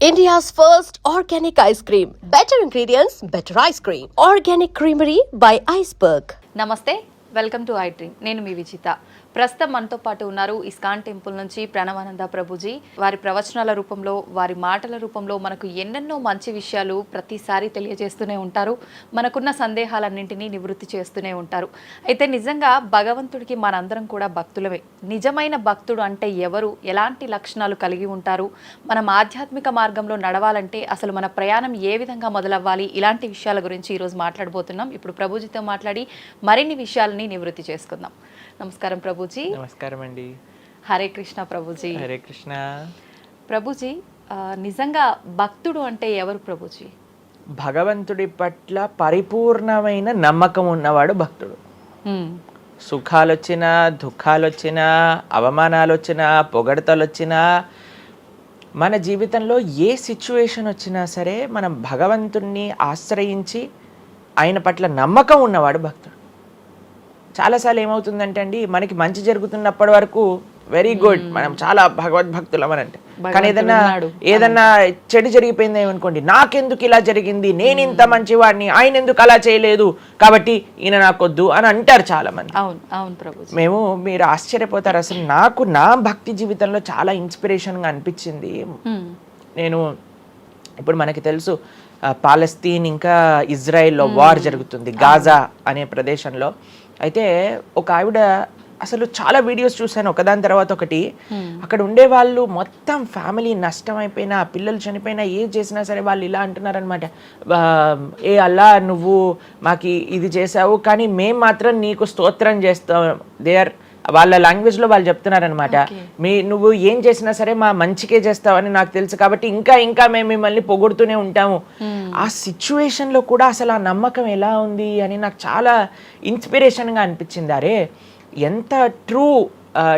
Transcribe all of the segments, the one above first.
India's first organic ice cream. Better ingredients, better ice cream. Organic Creamery by Iceberg. నమస్తే, welcome to I dream. నేను మీ విజిత. ప్రస్తుతం మనతో పాటు ఉన్నారు ఇస్కాన్ టెంపుల్ నుంచి ప్రణవానంద ప్రభుజీ. వారి ప్రవచనాల రూపంలో, వారి మాటల రూపంలో మనకు ఎన్నెన్నో మంచి విషయాలు ప్రతిసారి తెలియజేస్తూనే ఉంటారు. మనకున్న సందేహాలన్నింటినీ నివృత్తి చేస్తూనే ఉంటారు. అయితే నిజంగా భగవంతుడికి మనందరం కూడా భక్తులమే. నిజమైన భక్తుడు అంటే ఎవరు, ఎలాంటి లక్షణాలు కలిగి ఉంటారు, మనం ఆధ్యాత్మిక మార్గంలో నడవాలంటే అసలు మన ప్రయాణం ఏ విధంగా మొదలవ్వాలి, ఇలాంటి విషయాల గురించి ఈరోజు మాట్లాడబోతున్నాం. ఇప్పుడు ప్రభుజీతో మాట్లాడి మరిన్ని విషయాలని నివృత్తి చేసుకుందాం. నమస్కారం ప్రభుజీ. నమస్కారం అండి. హరే కృష్ణ ప్రభుజీ. హరే కృష్ణ ప్రభుజీ. నిజంగా భక్తుడు అంటే ఎవరు ప్రభుజీ? భగవంతుడి పట్ల పరిపూర్ణమైన నమ్మకం ఉన్నవాడు భక్తుడు. సుఖాలు వచ్చినా, దుఃఖాలు వచ్చినా, అవమానాలు వచ్చినా, పొగడతలు వచ్చినా, మన జీవితంలో ఏ సిచ్యువేషన్ వచ్చినా సరే మనం భగవంతుణ్ణి ఆశ్రయించి ఆయన పట్ల నమ్మకం ఉన్నవాడు భక్తుడు. చాలాసార్లు ఏమవుతుందంటే అండి, మనకి మంచి జరుగుతున్నప్పటి వరకు వెరీ గుడ్, మనం చాలా భగవద్భక్తులం అని అంటే, కానీ ఏదన్నా చెడు జరిగిపోయింది ఏమనుకోండి, నాకెందుకు ఇలా జరిగింది, నేను ఇంత మంచివాడిని, ఆయన ఎందుకు అలా చేయలేదు, కాబట్టి ఈయన నాకొద్దు అని అంటారు చాలా మంది. మేము మీరు ఆశ్చర్యపోతారు, అసలు నాకు నా భక్తి జీవితంలో చాలా ఇన్స్పిరేషన్గా అనిపించింది. నేను ఇప్పుడు మనకి తెలుసు పాలస్తీన్ ఇంకా ఇజ్రాయెల్లో వార్ జరుగుతుంది, గాజా అనే ప్రదేశంలో. అయితే ఒక ఆవిడ, అసలు చాలా వీడియోస్ చూశాను ఒకదాని తర్వాత ఒకటి, అక్కడ ఉండే వాళ్ళు మొత్తం ఫ్యామిలీ నష్టం అయిపోయినా, పిల్లలు చనిపోయినా, ఏం చేసినా సరే వాళ్ళు ఇలా అంటున్నారనమాట, ఏ అల్లా నువ్వు మాకు ఇది చేసావు కానీ మేము మాత్రం నీకు స్తోత్రం చేస్తాం. దే ఆర్ వాళ్ళ లాంగ్వేజ్లో వాళ్ళు చెప్తున్నారనమాట, నువ్వు ఏం చేసినా సరే మా మంచికే చేస్తావని నాకు తెలుసు, కాబట్టి ఇంకా ఇంకా మేము మిమ్మల్ని పొగుడుతూనే ఉంటాము. ఆ సిచ్యువేషన్లో కూడా అసలు ఆ నమ్మకం ఎలా ఉంది అని నాకు చాలా ఇన్స్పిరేషన్గా అనిపించింది. అరే ఎంత ట్రూ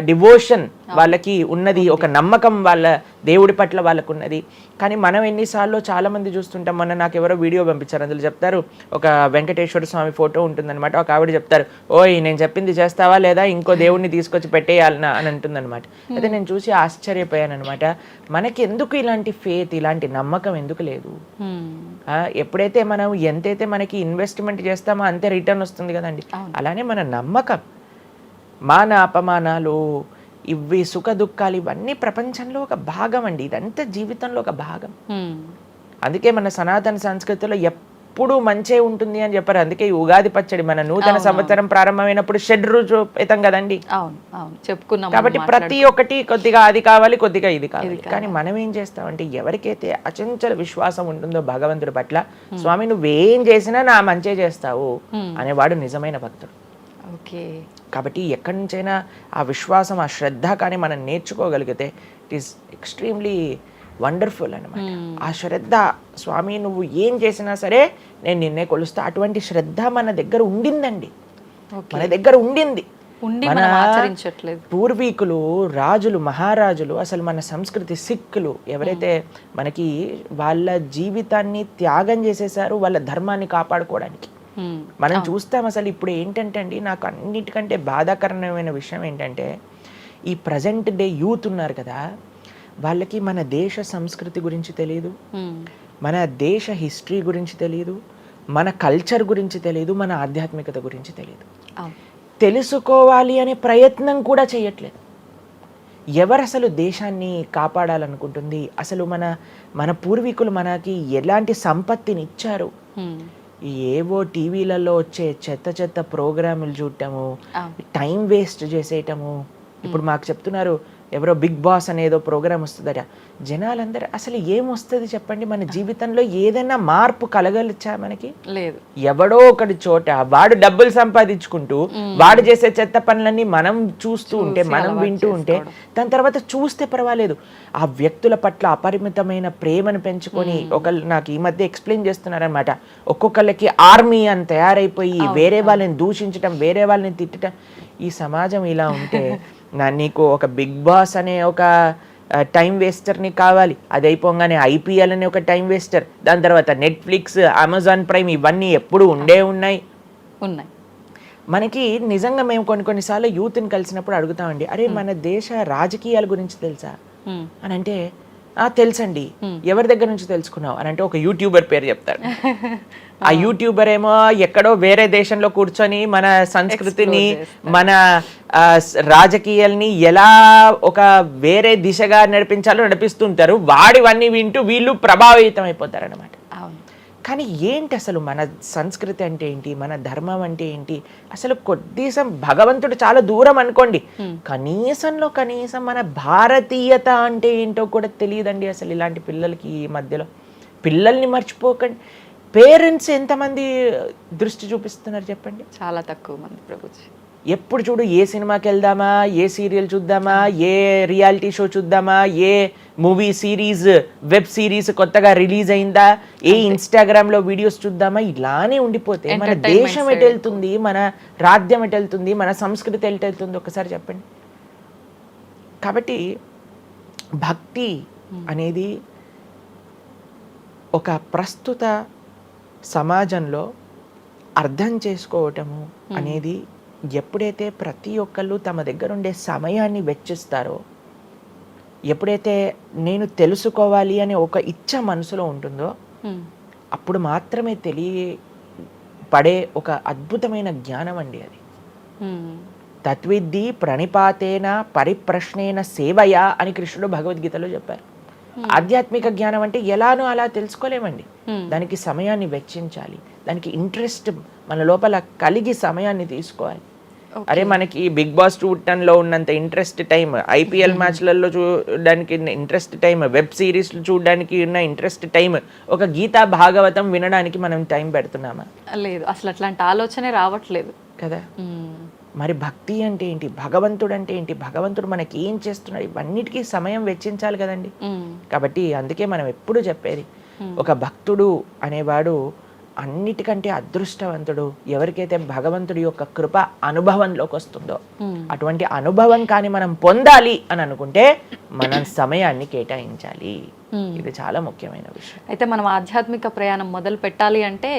డివోషన్ వాళ్ళకి ఉన్నది, ఒక నమ్మకం వాళ్ళ దేవుడి పట్ల వాళ్ళకు ఉన్నది. కానీ మనం ఎన్నిసార్లు చాలామంది చూస్తుంటాం. మొన్న నాకు ఎవరో వీడియో పంపించారు, అందులో చెప్తారు, ఒక వెంకటేశ్వర స్వామి ఫోటో ఉంటుందన్నమాట, ఒక ఆవిడ చెప్తారు, ఓయ్ నేను చెప్పింది చేస్తావా లేదా, ఇంకో దేవుడిని తీసుకొచ్చి పెట్టేయాలనా అని అంటుందన్నమాట. అయితే నేను చూసి ఆశ్చర్యపోయాను అనమాట, మనకి ఎందుకు ఇలాంటి ఫేత్, ఇలాంటి నమ్మకం ఎందుకు లేదు? ఎప్పుడైతే మనం ఎంతైతే మనకి ఇన్వెస్ట్మెంట్ చేస్తామో అంతే రిటర్న్ వస్తుంది కదండి. అలానే మన నమ్మకం, మాన అపమానాలు, ఇవి సుఖ దుఃఖాలు, ఇవన్నీ ప్రపంచంలో ఒక భాగం అండి, ఇదంతా జీవితంలో ఒక భాగం. అందుకే మన సనాతన సంస్కృతిలో ఎప్పుడు మంచే ఉంటుంది అని చెప్పారు. అందుకే ఈ ఉగాది పచ్చడి, మన నూతన సంవత్సరం ప్రారంభమైనప్పుడు షడ్రుజోపేతం కదండి, చెప్పుకున్నాం. కాబట్టి ప్రతి ఒక్కటి కొద్దిగా అది కావాలి, కొద్దిగా ఇది కావాలి. కానీ మనం ఏం చేస్తామంటే, ఎవరికైతే అచంచల విశ్వాసం ఉంటుందో భగవంతుడి పట్ల, స్వామి నువ్వేం చేసినా నా మంచే చేస్తావు అనేవాడు నిజమైన భక్తుడు. కాబట్టి ఎక్కడి నుంచైనా ఆ విశ్వాసం, ఆ శ్రద్ధ కానీ మనం నేర్చుకోగలిగితే ఇట్ ఈస్ ఎక్స్ట్రీమ్లీ వండర్ఫుల్ అనమాట. ఆ శ్రద్ధ, స్వామి నువ్వు ఏం చేసినా సరే నేను నిన్నే కొలుస్తా, అటువంటి శ్రద్ధ మన దగ్గర ఉండిందండి, మన దగ్గర ఉండింది. మన పూర్వీకులు, రాజులు, మహారాజులు, అసలు మన సంస్కృతి, సిక్కులు ఎవరైతే మనకి వాళ్ళ జీవితాన్ని త్యాగం చేసేసారు వాళ్ళ ధర్మాన్ని కాపాడుకోవడానికి. మనం చూస్తాం. అసలు ఇప్పుడు ఏంటంటే అండి, నాకు అన్నిటికంటే బాధాకరమైన విషయం ఏంటంటే, ఈ ప్రజెంట్ డే యూత్ ఉన్నారు కదా, వాళ్ళకి మన దేశ సంస్కృతి గురించి తెలియదు, మన దేశ హిస్టరీ గురించి తెలియదు, మన కల్చర్ గురించి తెలియదు, మన ఆధ్యాత్మికత గురించి తెలియదు. తెలుసుకోవాలి అనే ప్రయత్నం కూడా చేయట్లేదు. ఎవరు అసలు దేశాన్ని కాపాడాలనుకుంటుంది? అసలు మన పూర్వీకులు మనకి ఎలాంటి సంపత్తిని ఇచ్చారు? ఏవో టీవీలలో వచ్చే చెత్త ప్రోగ్రాములు చూడటము, టైం వేస్ట్ చేసేయటము. ఇప్పుడు మాకు చెప్తున్నారు, ఎవరో బిగ్ బాస్ అనేదో ప్రోగ్రామ్ వస్తుందట. జనాలందరూ అసలు ఏమొస్తుంది చెప్పండి? మన జీవితంలో ఏదైనా మార్పు కలగలిచా? మనకి లేదు. ఎవడో ఒకటి చోట వాడు డబ్బులు సంపాదించుకుంటూ వాడు చేసే చెత్త పనులన్నీ మనం చూస్తూ ఉంటే, మనం వింటూ ఉంటే, దాని తర్వాత చూస్తే పర్వాలేదు, ఆ వ్యక్తుల పట్ల అపరిమితమైన ప్రేమను పెంచుకొని, ఒకళ్ళు నాకు ఈ మధ్య ఎక్స్ప్లెయిన్ చేస్తున్నారనమాట, ఒక్కొక్కళ్ళకి ఆర్మీ అని తయారైపోయి వేరే వాళ్ళని దూషించటం, వేరే వాళ్ళని తిట్టడం. ఈ సమాజం ఇలా ఉంటే నీకు ఒక బిగ్ బాస్ అనే ఒక టైం వేస్టర్ని కావాలి, అది అయిపోగానే ఐపీఎల్ అనే ఒక టైం వేస్టర్, దాని తర్వాత నెట్ఫ్లిక్స్, అమెజాన్ ప్రైమ్, ఇవన్నీ ఎప్పుడు ఉన్నాయి. మనకి నిజంగా మేము కొన్నిసార్లు యూత్ని కలిసినప్పుడు అడుగుతామండి, అరే మన దేశ రాజకీయాల గురించి తెలుసా అని అంటే, తెలుసండి. ఎవరి దగ్గర నుంచి తెలుసుకున్నావు అని అంటే ఒక యూట్యూబర్ పేరు చెప్తారు. ఆ యూట్యూబర్ ఏమో ఎక్కడో వేరే దేశంలో కూర్చొని మన సంస్కృతిని మన రాజకీయాల్ని ఎలా ఒక వేరే దిశగా నడిపించాలో నడిపిస్తుంటారు. వాడివన్నీ వింటూ వీళ్ళు ప్రభావితం అయిపోతారు అనమాట. కానీ ఏంటి అసలు మన సంస్కృతి అంటే ఏంటి, మన ధర్మం అంటే ఏంటి, అసలు కొద్దిసం భగవంతుడు చాలా దూరం అనుకోండి, కనీసంలో కనీసం మన భారతీయత అంటే ఏంటో కూడా తెలియదండి అసలు ఇలాంటి పిల్లలకి. ఈ మధ్యలో పిల్లల్ని మర్చిపోకండి. పేరెంట్స్ ఎంతమంది దృష్టి చూపిస్తున్నారు చెప్పండి? చాలా తక్కువ మంది ప్రభుజీ. ఎప్పుడు చూడు ఏ సినిమాకి వెళ్దామా, ఏ సీరియల్ చూద్దామా, ఏ రియాలిటీ షో చూద్దామా, ఏ మూవీ సిరీస్ వెబ్ సిరీస్ కొత్తగా రిలీజ్ అయిందా, ఏ ఇన్స్టాగ్రామ్లో వీడియోస్ చూద్దామా, ఇలానే ఉండిపోతే మన దేశం ఎటు వెళ్తుంది, మన రాజ్యం ఎటు వెళ్తుంది, మన సంస్కృతి ఎటు వెళ్తుంది ఒకసారి చెప్పండి. కాబట్టి భక్తి అనేది ఒక ప్రస్తుత సమాజంలో అర్థం చేసుకోవటము అనేది ఎప్పుడైతే ప్రతి ఒక్కళ్ళు తమ దగ్గర ఉండే సమయాన్ని వెచ్చిస్తారో, ఎప్పుడైతే నేను తెలుసుకోవాలి అనే ఒక ఇచ్చ మనసులో ఉంటుందో అప్పుడు మాత్రమే తెలియపడే ఒక అద్భుతమైన జ్ఞానం అండి అది. తత్విద్ధి ప్రణిపాతేన పరిప్రశ్నేన సేవయా అని కృష్ణుడు భగవద్గీతలో చెప్పారు. ఆధ్యాత్మిక జ్ఞానం అంటే ఎలానో అలా తెలుసుకోలేమండి, దానికి సమయాన్ని వెచ్చించాలి, దానికి ఇంట్రెస్ట్ మన లోపల కలిగి సమయాన్ని తీసుకోవాలి. అరే మనకి బిగ్ బాస్ చూడటంలో ఉన్నంత ఇంట్రెస్ట్ టైం, ఐపీఎల్ మ్యాచ్లలో చూడడానికి ఇంట్రెస్ట్ టైం, వెబ్ సిరీస్లు చూడడానికి ఉన్న ఇంట్రెస్ట్ టైం, ఒక గీతా భాగవతం వినడానికి మనం టైం పెడుతున్నామా? లేదు, అసలు అట్లాంటి ఆలోచనే రావట్లేదు కదా. మరి భక్తి అంటే ఏంటి, భగవంతుడు అంటే ఏంటి, భగవంతుడు మనకి ఏం చేస్తున్నాడు, ఇవన్నిటికీ సమయం వెచ్చించాలి కదండి. కాబట్టి అందుకే మనం ఎప్పుడు చెప్పేది, ఒక భక్తుడు అనేవాడు అన్నిటికంటే అదృష్టవంతుడు ఎవరికైతే భగవంతుడి యొక్క కృప అనుభవంలోకి వస్తుందో. అటువంటి అనుభవం కానీ మనం పొందాలి అని అనుకుంటే మనం సమయాన్ని కేటాయించాలి. ఇది చాలా ముఖ్యమైన విషయం. అయితే మనం ఆధ్యాత్మిక ప్రయాణం మొదలు పెట్టాలి అంటే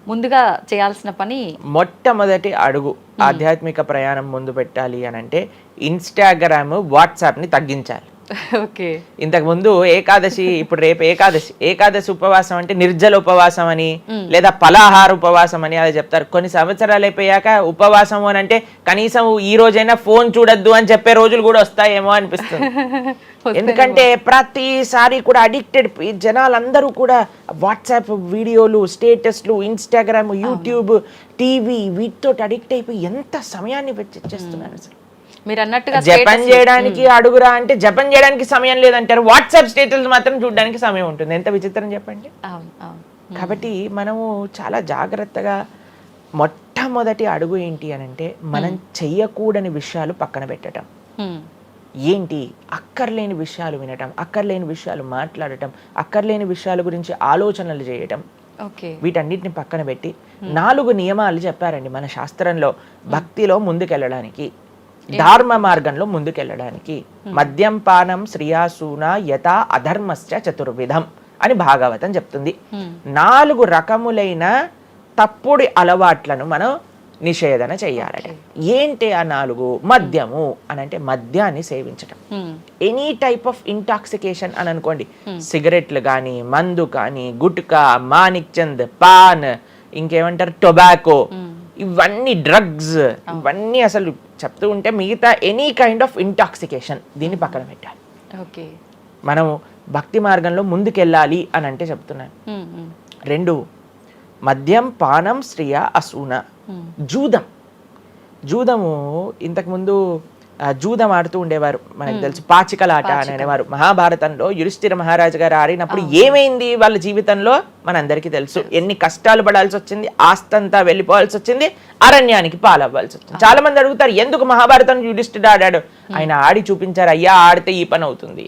ముందుగా చేయాల్సిన పని, మొట్టమొదటి అడుగు ఆధ్యాత్మిక ప్రయాణం ముందు పెట్టాలి అని అంటే ఇన్స్టాగ్రామ్, వాట్సాప్ని తగ్గించాలి. ఓకే. ఇంతకు ముందు ఏకాదశి, ఇప్పుడు రేపు ఏకాదశి ఉపవాసం అంటే నిర్జల ఉపవాసం అని లేదా పలాహార ఉపవాసం అని అలా చెప్తారు. కొన్ని సంవత్సరాలు అయిపోయాక ఉపవాసం అని అంటే కనీసం ఈ రోజైనా ఫోన్ చూడొద్దు అని చెప్పే రోజులు కూడా వస్తాయేమో అనిపిస్తుంది. ఎందుకంటే ప్రతిసారి కూడా అడిక్టెడ్ జనాలందరూ కూడా వాట్సాప్ వీడియోలు, స్టేటస్లు, ఇన్స్టాగ్రామ్, యూట్యూబ్, టీవీ వీటితో అడిక్ట్ అయిపోయి ఎంత సమయాన్ని వెచ్చిస్తున్నారు. అసలు మీరు అన్నట్టుగా జపం చేయడానికి అడుగురా అంటే జపం చేయడానికి సమయం లేదంటారు, వాట్సాప్ స్టేటస్ మాత్రం చూడడానికి సమయం ఉంటుంది. ఎంత విచిత్రం చెప్పండి. కాబట్టి మనము చాలా జాగ్రత్తగా మొట్టమొదటి అడుగు ఏంటి అని అంటే మనం చెయ్యకూడని విషయాలు పక్కన పెట్టడం. ఏంటి? అక్కర్లేని విషయాలు వినటం, అక్కర్లేని విషయాలు మాట్లాడటం, అక్కర్లేని విషయాల గురించి ఆలోచనలు చేయటం. వీటన్నిటిని పక్కన పెట్టి 4 నియమాలు చెప్పారండి మన శాస్త్రంలో భక్తిలో ముందుకెళ్ళడానికి, ధర్మ మార్గంలో ముందుకెళ్ళడానికి. మద్యం పానం శ్రియాసూన యథా అధర్మశ్చ చతుర్విధం అని భాగవతం చెప్తుంది. 4 రకములైన తప్పుడు అలవాట్లను మనం నిషేధన చెయ్యాలట. ఏంటి ఆ 4? మద్యము అని అంటే మద్యాన్ని సేవించటం, ఎనీ టైప్ ఆఫ్ ఇంటాక్సికేషన్ అని అనుకోండి, సిగరెట్లు కానీ, మందు కానీ, గుట్కా, మానిక్ చంద్, పాన్, ఇంకేమంటారు టొబాకో, ఇవన్నీ డ్రగ్స్, ఇవన్నీ అసలు చెప్తూ ఉంటే మిగతా ఎనీ కైండ్ ఆఫ్ ఇంటాక్సికేషన్ దీన్ని పక్కన పెట్టాలి. మనం భక్తి మార్గంలో ముందుకెళ్ళాలి అని అంటే చెప్తున్నాను. 2 మద్యం పానం శ్రియ అసూన. జూదము ఇంతకుముందు జూదం ఆడుతూ ఉండేవారు, మనకు తెలుసు పాచికలాట అని అనేవారు. మహాభారతంలో యుధిష్ఠిర మహారాజు గారు ఆడినప్పుడు ఏమైంది వాళ్ళ జీవితంలో మనందరికీ తెలుసు. ఎన్ని కష్టాలు పడాల్సి వచ్చింది, ఆస్తంతా వెళ్ళిపోవాల్సి వచ్చింది, అరణ్యానికి పాలవ్వాల్సి వచ్చింది. చాలా మంది అడుగుతారు ఎందుకు మహాభారతం యుధిష్ఠిరుడు ఆడాడు. ఆయన ఆడి చూపించారు, అయ్యా ఆడితే ఈ పని అవుతుంది.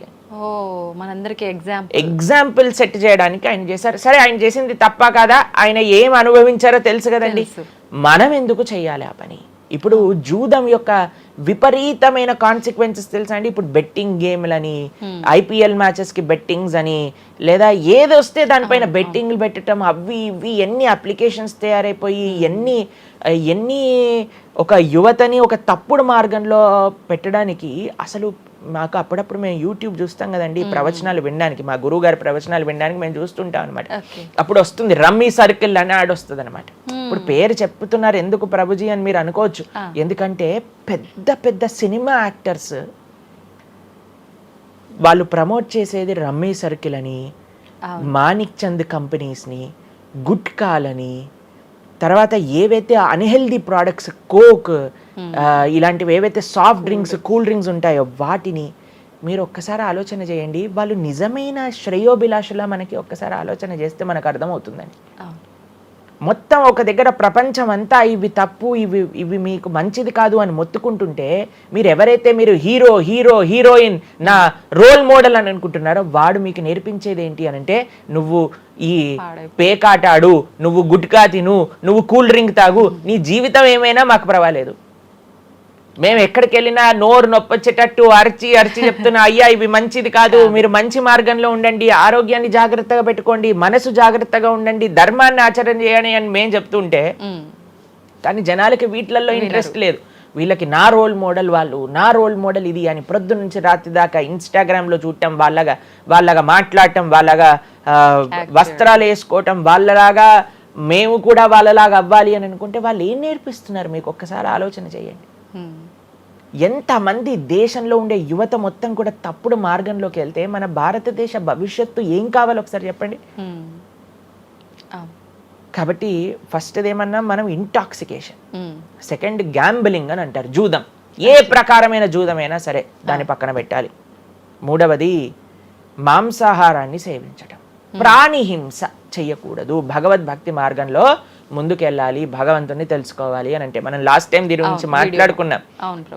ఎగ్జాంపుల్ సెట్ చేయడానికి ఆయన చేశారు. సరే ఆయన చేసింది తప్ప కాదా, ఆయన ఏం అనుభవించారో తెలుసు కదండి. మనం ఎందుకు చెయ్యాలి ఆ పని? ఇప్పుడు జూదం యొక్క విపరీతమైన కాన్సిక్వెన్సెస్ తెలుసా అండి. ఇప్పుడు బెట్టింగ్ గేమ్లని, ఐపీఎల్ మ్యాచెస్ కి బెట్టింగ్స్ అని, లేదా ఏది వస్తే దానిపైన బెట్టింగ్లు పెట్టడం, అవి ఇవి ఎన్ని అప్లికేషన్స్ తయారైపోయి ఎన్ని ఒక యువతని ఒక తప్పుడు మార్గంలో పెట్టడానికి అసలు మాకు అప్పుడప్పుడు మేము యూట్యూబ్ చూస్తాం కదండి ప్రవచనాలు వినడానికి, మా గురువు గారి ప్రవచనాలు వినడానికి మేము చూస్తుంటాం అనమాట. అప్పుడు వస్తుంది రమ్మీ సర్కిల్ అని యాడ్ వస్తుంది అనమాట. ఇప్పుడు పేరు చెప్తున్నారు ఎందుకు ప్రభుజీ అని మీరు అనుకోవచ్చు. ఎందుకంటే పెద్ద పెద్ద సినిమా యాక్టర్స్ వాళ్ళు ప్రమోట్ చేసేది రమ్మీ సర్కిల్ అని, మాణిక్ చంద్ కంపెనీస్ని, గుట్కాలని, తర్వాత ఏవైతే అన్హెల్దీ ప్రోడక్ట్స్ కోక్ ఇలాంటివి ఏవైతే సాఫ్ట్ డ్రింక్స్ కూల్ డ్రింక్స్ ఉంటాయో వాటిని మీరు ఒక్కసారి ఆలోచన చేయండి. వాళ్ళు నిజమైన శ్రేయోభిలాషులా మనకి ఒక్కసారి ఆలోచన చేస్తే మనకు అర్థమవుతుందండి. మొత్తం ఒక దగ్గర ప్రపంచం అంతా ఇవి తప్పు, ఇవి మీకు మంచిది కాదు అని మొత్తుకుంటుంటే మీరు ఎవరైతే మీరు హీరోయిన్ నా రోల్ మోడల్ అని అనుకుంటున్నారో వాడు మీకు నేర్పించేది ఏంటి అని అంటే, నువ్వు ఈ పేకాట ఆడు, నువ్వు గుట్కా తిను, నువ్వు కూల్ డ్రింక్ తాగు, నీ జీవితం ఏమైనా మాకు పర్వాలేదు. మేము ఎక్కడికి వెళ్ళినా నోరు నొప్పొచ్చేటట్టు అరిచి చెప్తున్నా, అయ్యా ఇవి మంచిది కాదు, మీరు మంచి మార్గంలో ఉండండి, ఆరోగ్యాన్ని జాగ్రత్తగా పెట్టుకోండి, మనసు జాగ్రత్తగా ఉండండి, ధర్మాన్ని ఆచరణ చేయండి అని మేము చెప్తుంటే, కానీ జనాలకి వీటిలలో ఇంట్రెస్ట్ లేదు. వీళ్ళకి నా రోల్ మోడల్ వాళ్ళు, నా రోల్ మోడల్ ఇది అని ప్రొద్దు నుంచి రాత్రి దాకా ఇన్స్టాగ్రామ్లో చూడటం, వాళ్ళగా మాట్లాడటం, వాళ్ళగా వస్త్రాలు వేసుకోవటం, వాళ్ళలాగా మేము కూడా వాళ్ళలాగా అవ్వాలి అని అనుకుంటే వాళ్ళు ఏం నేర్పిస్తున్నారు మీకు ఒక్కసారి ఆలోచన చేయండి. ఎంతమంది దేశంలో ఉండే యువత మొత్తం కూడా తప్పుడు మార్గంలోకి వెళ్తే మన భారతదేశ భవిష్యత్తు ఏం కావాలో ఒకసారి చెప్పండి. కాబట్టి ఫస్ట్ ఏమన్నా మనం ఇంటాక్సికేషన్, సెకండ్ గ్యాంబ్లింగ్ అని అంటారు, జూదం, ఏ ప్రకారమైన జూదమైనా సరే దాన్ని పక్కన పెట్టాలి. మూడవది మాంసాహారాన్ని సేవించటం, ప్రాణిహింస చెయ్యకూడదు, భగవద్భక్తి మార్గంలో ముందుకెళ్ళాలి, భగవంతుని తెలుసుకోవాలి అని అంటే మనం లాస్ట్ టైం దీని గురించి మాట్లాడుకున్నాం,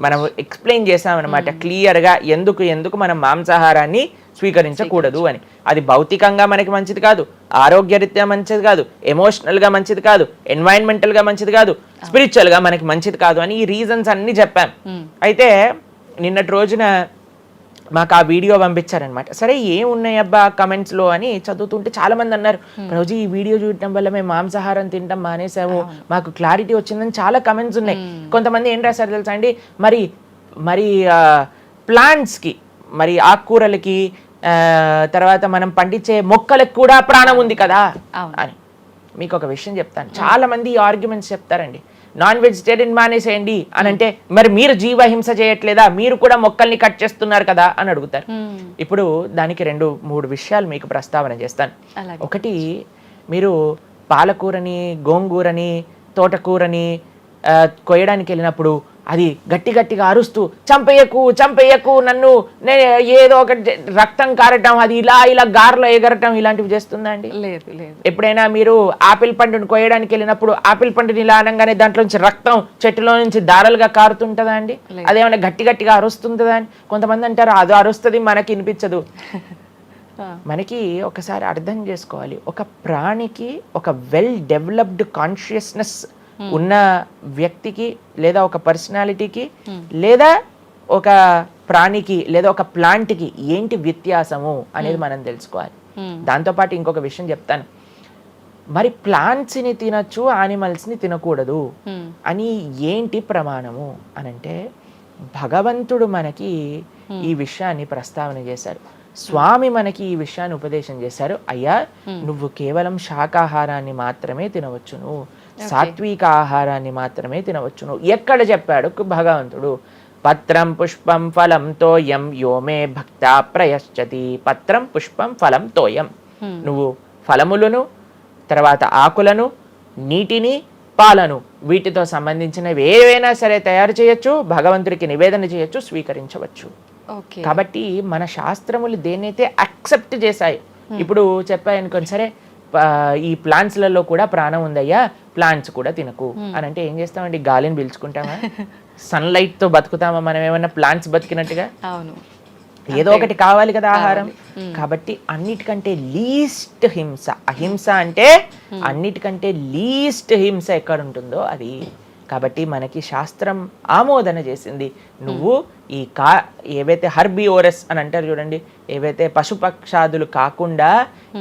మనం ఎక్స్ప్లెయిన్ చేసాం అనమాట క్లియర్గా ఎందుకు మనం మాంసాహారాన్ని స్వీకరించకూడదు అని. అది భౌతికంగా మనకి మంచిది కాదు, ఆరోగ్యరీత్యా మంచిది కాదు, ఎమోషనల్గా మంచిది కాదు, ఎన్వైరన్మెంటల్గా మంచిది కాదు, స్పిరిచువల్గా మనకి మంచిది కాదు అని ఈ రీజన్స్ అన్ని చెప్పాం. అయితే నిన్నటి రోజున మాకు ఆ వీడియో పంపించారనమాట. సరే ఏమున్నాయి అబ్బా కమెంట్స్లో అని చదువుతుంటే చాలా మంది అన్నారు, రోజు ఈ వీడియో చూడటం వల్ల మేము మాంసాహారం తినటం మానేసాము, మాకు క్లారిటీ వచ్చిందని చాలా కమెంట్స్ ఉన్నాయి. కొంతమంది ఏం రాశారు తెలుసా అండి, మరి ప్లాంట్స్కి, మరి ఆకుకూరలకి, తర్వాత మనం పండించే మొక్కలకు కూడా ప్రాణం ఉంది కదా అని. మీకు ఒక విషయం చెప్తాను, చాలా మంది ఈ ఆర్గ్యుమెంట్స్ చెప్తారండి, నాన్ వెజిటేరియన్ మానేసేయండి అని అంటే, మరి మీరు జీవహింస చేయట్లేదా, మీరు కూడా మొక్కల్ని కట్ చేస్తున్నారు కదా అని అడుగుతారు. ఇప్పుడు దానికి 2-3 విషయాలు మీకు ప్రస్తావన చేస్తాను. ఒకటి, మీరు పాలకూరని, గోంగూరని, తోటకూరని కొయ్యడానికి వెళ్ళినప్పుడు అది గట్టిగా అరుస్తూ చంపేయకు నన్ను, ఏదో ఒక రక్తం కారటం, అది ఇలా గార్లో ఎగరటం, ఇలాంటివి చేస్తుందా అండి? లేదు. ఎప్పుడైనా మీరు ఆపిల్ పండుని కొయ్యడానికి వెళ్ళినప్పుడు ఆపిల్ పండుని ఇలా అనగానే దాంట్లో నుంచి రక్తం చెట్టులో నుంచి దారాలుగా కారుతుంటదా అండి? అదేమన్నా గట్టిగా అరుస్తుందా అని కొంతమంది అంటారు, అది అరుస్తుంది మనకి వినిపించదు. మనకి ఒకసారి అర్థం చేసుకోవాలి, ఒక ప్రాణికి ఒక వెల్ డెవలప్డ్ కాన్షియస్నెస్ ఉన్న వ్యక్తికి, లేదా ఒక పర్సనాలిటీకి, లేదా ఒక ప్రాణికి, లేదా ఒక ప్లాంట్కి ఏంటి వ్యత్యాసము అనేది మనం తెలుసుకోవాలి. దాంతోపాటు ఇంకొక విషయం చెప్తాను, మరి ప్లాంట్స్ని తినచ్చు, యానిమల్స్ని తినకూడదు అని ఏంటి ప్రమాణము అనంటే, భగవంతుడు మనకి ఈ విషయాన్ని ప్రస్తావన చేశారు, స్వామి మనకి ఈ విషయాన్ని ఉపదేశం చేశారు. అయ్యా, నువ్వు కేవలం శాకాహారాన్ని మాత్రమే తినవచ్చును, సాత్విక ఆహారాన్ని మాత్రమే తినవచ్చును. ఎక్కడ చెప్పాడు భగవంతుడు? పత్రం పుష్పం ఫలం తోయం యోమే భక్తా ప్రయశ్చతి. పత్రం పుష్పం ఫలం తోయం, నువ్వు ఫలములను, తర్వాత ఆకులను, నీటిని, పాలను, వీటితో సంబంధించినవి ఏవైనా సరే తయారు చేయొచ్చు, భగవంతుడికి నివేదన చేయొచ్చు, స్వీకరించవచ్చు. కాబట్టి మన శాస్త్రములు దేన్నైతే యాక్సెప్ట్ చేశాయి, ఇప్పుడు చెప్పాయనుకోండి, సరే ఈ ప్లాంట్స్లలో కూడా ప్రాణం ఉందయ్యా, ప్లాంట్స్ కూడా తినకు అని అంటే ఏం చేస్తామండి? గాలిని పీల్చుకుంటామా? సన్లైట్ తో బతుకుతామా మనం ఏమన్నా ప్లాంట్స్ బతికినట్టుగా? ఏదో ఒకటి కావాలి కదా ఆహారం. కాబట్టి అన్నిటికంటే లీస్ట్ హింస, అహింస అంటే అన్నిటికంటే లీస్ట్ హింస ఎక్కడ ఉంటుందో అది. కాబట్టి మనకి శాస్త్రం ఆమోదన చేసింది, నువ్వు ఈ ఏవైతే హర్బివోరస్ అని అంటారు చూడండి, ఏవైతే పశుపక్షాదులు కాకుండా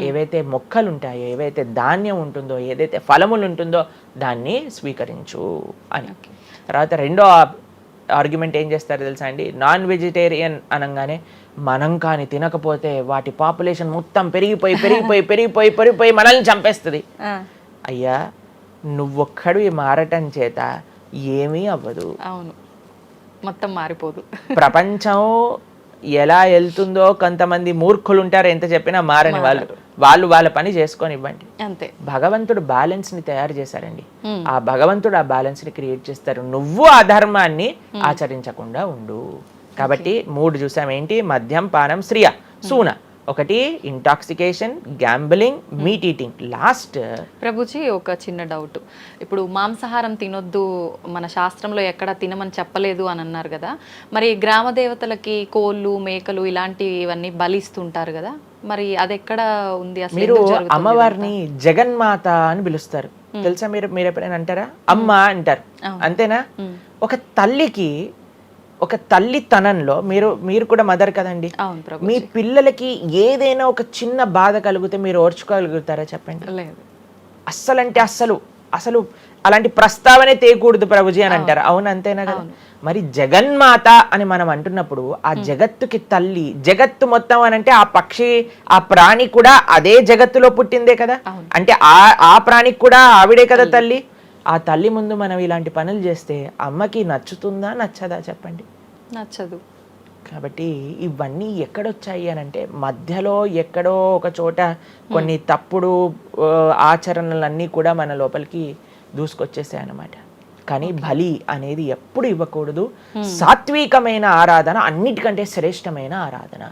ఏవైతే మొక్కలు ఉంటాయో, ఏవైతే ధాన్యం ఉంటుందో, ఏదైతే ఫలములు ఉంటుందో దాన్ని స్వీకరించు అని. తర్వాత రెండో ఆర్గ్యుమెంట్ ఏం చేస్తారో తెలుసా అండి, నాన్ వెజిటేరియన్ అనగానే మనం కానీ తినకపోతే వాటి పాపులేషన్ మొత్తం పెరిగిపోయి పెరిగిపోయి పెరిగిపోయి పెరిగిపోయి మనల్ని చంపేస్తుంది. అయ్యా నువ్వొక్కడు మారటం చేత ఏమీ అవ్వదు. అవును, మొత్తం మారిపోదు. ప్రపంచం ఎలా వెళ్తుందో కొంతమంది మూర్ఖులు ఉంటారు, ఎంత చెప్పినా మారని వాళ్ళు వాళ్ళ పని చేసుకొని ఇవ్వండి. అంతే. భగవంతుడు బ్యాలెన్స్ ని తయారు చేశారండి. ఆ భగవంతుడు ఆ బ్యాలెన్స్ ని క్రియేట్ చేస్తారు. నువ్వు ఆ ధర్మాన్ని ఆచరించకుండా ఉండు. కాబట్టి 3 చూసాం. ఏంటి? మద్యం, పానం, శ్రియ, సూన. ఒకటి intoxication, gambling, meet eating. Last Prabhuji ఒక చిన్న డౌట్. ఇప్పుడు మాంసాహారం తినొద్దు, మన శాస్త్రంలో ఎక్కడ తినమని చెప్పలేదు అని అన్నారు కదా, మరి గ్రామ దేవతలకి కోళ్ళు, మేకలు ఇలాంటివన్నీ బలిస్తుంటారు కదా, మరి అది ఎక్కడ ఉంది అసలు? మీరు అమ్మవారిని జగన్మాత అని పిలుస్తారు తెలుసా? మీరు ఎప్పుడైనా అంటారా? అమ్మ అంటారు, అంతేనా? ఒక తల్లికి, ఒక తల్లితనంలో మీరు కూడా మదర్ కదండి, మీ పిల్లలకి ఏదైనా ఒక చిన్న బాధ కలిగితే మీరు ఓర్చుకోగలుగుతారా చెప్పండి? అస్సలంటే అసలు అలాంటి ప్రస్తావనే తేయకూడదు ప్రభుజీ అని అంటారు. అవును, అంతేనా కదా? మరి జగన్మాత అని మనం అంటున్నప్పుడు ఆ జగత్తుకి తల్లి, జగత్తు మొత్తం అని అంటే ఆ పక్షి, ఆ ప్రాణి కూడా అదే జగత్తులో పుట్టిందే కదా, అంటే ఆ ప్రాణికి కూడా ఆవిడే కదా తల్లి. ఆ తల్లి ముందు మనం ఇలాంటి పనులు చేస్తే అమ్మకి నచ్చుతుందా నచ్చదా చెప్పండి? నచ్చదు. కాబట్టి ఇవన్నీ ఎక్కడొచ్చాయి అని అంటే మధ్యలో ఎక్కడో ఒక చోట కొన్ని తప్పుడు ఆచరణలన్నీ కూడా మన లోపలికి దూసుకొచ్చేసాయి అన్నమాట. కానీ బలి అనేది ఎప్పుడు ఇవ్వకూడదు. సాత్వికమైన ఆరాధన అన్నిటికంటే శ్రేష్టమైన ఆరాధన.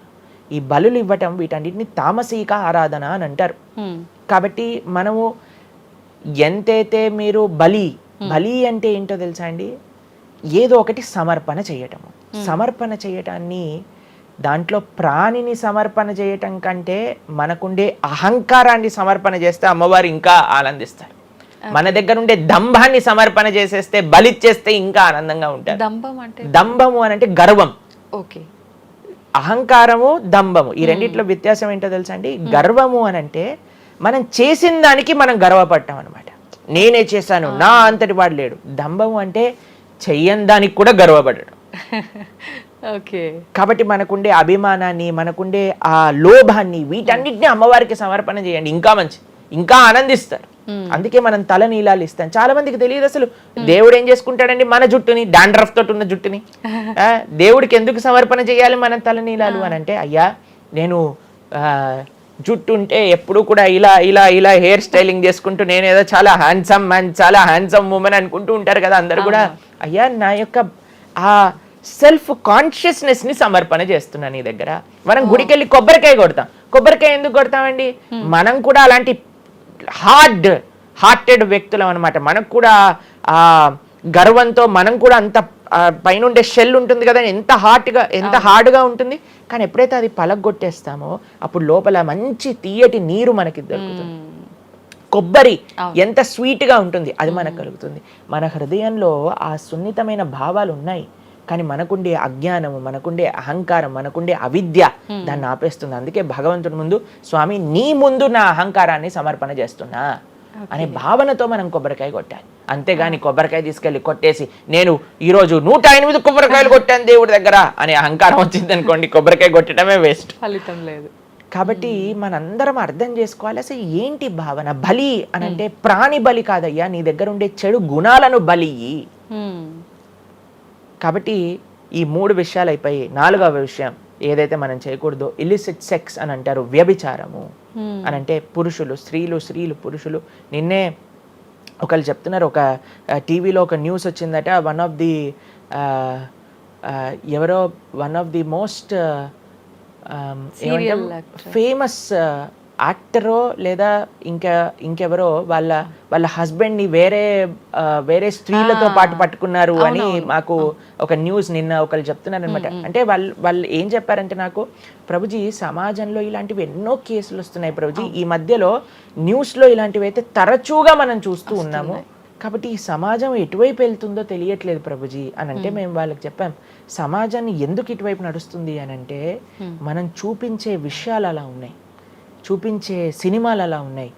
ఈ బలులు ఇవ్వటం వీటన్నిటిని తామసీక ఆరాధన అని అంటారు. కాబట్టి మనము ఎంతైతే మీరు బలి అంటే ఏంటో తెలుసా అండి? ఏదో ఒకటి సమర్పణ చేయటము. సమర్పణ చేయటాన్ని, దాంట్లో ప్రాణిని సమర్పణ చేయటం కంటే మనకుండే అహంకారాన్ని సమర్పణ చేస్తే అమ్మవారు ఇంకా ఆనందిస్తారు. మన దగ్గర ఉండే దంభాన్ని సమర్పణ చేసేస్తే, బలిచ్చేస్తే ఇంకా ఆనందంగా ఉంటారు. దంభము అని అంటే గర్వం. ఓకే, అహంకారము, దంభము, ఈ రెండిట్లో వ్యత్యాసం ఏంటో తెలుసా అండి? గర్వము అని అంటే మనం చేసిన దానికి మనం గర్వపడటం అనమాట. నేనే చేశాను, నా అంతటి వాడు లేడు. దంభము అంటే చెయ్యని దానికి కూడా గర్వపడడం. ఓకే. కాబట్టి మనకుండే అభిమానాన్ని, మనకుండే ఆ లోభాన్ని, వీటన్నిటిని అమ్మవారికి సమర్పణ చేయండి, ఇంకా మంచి, ఇంకా ఆనందిస్తారు. అందుకే మనం తల నీలాలు ఇస్తాం. చాలా మందికి తెలియదు అసలు దేవుడు ఏం చేసుకుంటాడండి మన జుట్టుని, డాండ్రఫ్ తోటి ఉన్న జుట్టుని. దేవుడికి ఎందుకు సమర్పణ చేయాలి మనం తల నీలాలు అని అంటే, అయ్యా నేను జుట్టు ఉంటే ఎప్పుడు కూడా ఇలా ఇలా ఇలా హెయిర్ స్టైలింగ్ చేసుకుంటూ నేనేదో చాలా హ్యాండ్సమ్ మ్యాన్, చాలా హ్యాండ్సమ్ ఉమెన్ అనుకుంటూ ఉంటారు కదా అందరు కూడా. అయ్యా నా యొక్క ఆ సెల్ఫ్ కాన్షియస్నెస్ ని సమర్పణ చేస్తున్నా నీ దగ్గర. మనం గుడికి వెళ్ళి కొబ్బరికాయ కొడతాం. కొబ్బరికాయ ఎందుకు కొడతామండి? మనం కూడా అలాంటి హార్టెడ్ వ్యక్తులం అనమాట. మనకు కూడా ఆ గర్వంతో మనం కూడా అంత పైనుండే షెల్ ఉంటుంది కదా, ఎంత హార్డ్గా ఉంటుంది. కానీ ఎప్పుడైతే అది పలగొట్టేస్తామో అప్పుడు లోపల మంచి తీయటి నీరు మనకి దొరుకుతుంది. కొబ్బరి ఎంత స్వీట్గా ఉంటుంది, అది మనకు కలుగుతుంది. మన హృదయంలో ఆ సున్నితమైన భావాలు ఉన్నాయి, కానీ మనకుండే అజ్ఞానము, మనకుండే అహంకారం, మనకుండే అవిద్య దాన్ని ఆపేస్తుంది. అందుకే భగవంతుడి ముందు, స్వామి నీ ముందు నా అహంకారాన్ని సమర్పణ చేస్తున్నా అనే భావనతో మనం కొబ్బరికాయ కొట్టాలి. అంతేగాని కొబ్బరికాయ తీసుకెళ్లి కొట్టేసి నేను ఈరోజు 108 కొబ్బరికాయలు కొట్టాను దేవుడి దగ్గర అనే అహంకారం వచ్చింది అనుకోండి, కొబ్బరికాయ కొట్టడమే వేస్ట్, ఫలితం లేదు. కాబట్టి మనందరం అర్థం చేసుకోవాలి అసలు ఏంటి భావన. బలి అని అంటే ప్రాణి బలి కాదయ్యా, నీ దగ్గర ఉండే చెడు గుణాలను బలి. కాబట్టి ఈ 3 విషయాలు అయిపోయి 4వ విషయం ఏదైతే మనం చేయకూడదో ఇల్లిసిట్ సెక్స్ అని అంటారు, వ్యభిచారము అని అంటే పురుషులు స్త్రీలు పురుషులు. నిన్నే ఒకళ్ళు చెప్తున్నారు, ఒక టీవీలో ఒక న్యూస్ వచ్చిందట, one of the most famous యాక్టరో లేదా ఇంకెవరో వాళ్ళ హస్బెండ్ని వేరే స్త్రీలతో పాటు పట్టుకున్నారు అని మాకు ఒక న్యూస్ నిన్న ఒకళ్ళు చెప్తున్నారు అనమాట. అంటే వాళ్ళు ఏం చెప్పారంటే నాకు, ప్రభుజీ సమాజంలో ఇలాంటివి ఎన్నో కేసులు వస్తున్నాయి ప్రభుజీ, ఈ మధ్యలో న్యూస్లో ఇలాంటివి అయితే తరచుగా మనం చూస్తూ ఉన్నాము. కాబట్టి ఈ సమాజం ఎటువైపు వెళ్తుందో తెలియట్లేదు ప్రభుజీ అని అంటే మేము వాళ్ళకి చెప్పాం, సమాజాన్ని ఎందుకు ఇటువైపు నడుస్తుంది అని అంటే మనం చూపించే విషయాలు అలా ఉన్నాయి, చూపించే సినిమాలు అలా ఉన్నాయి,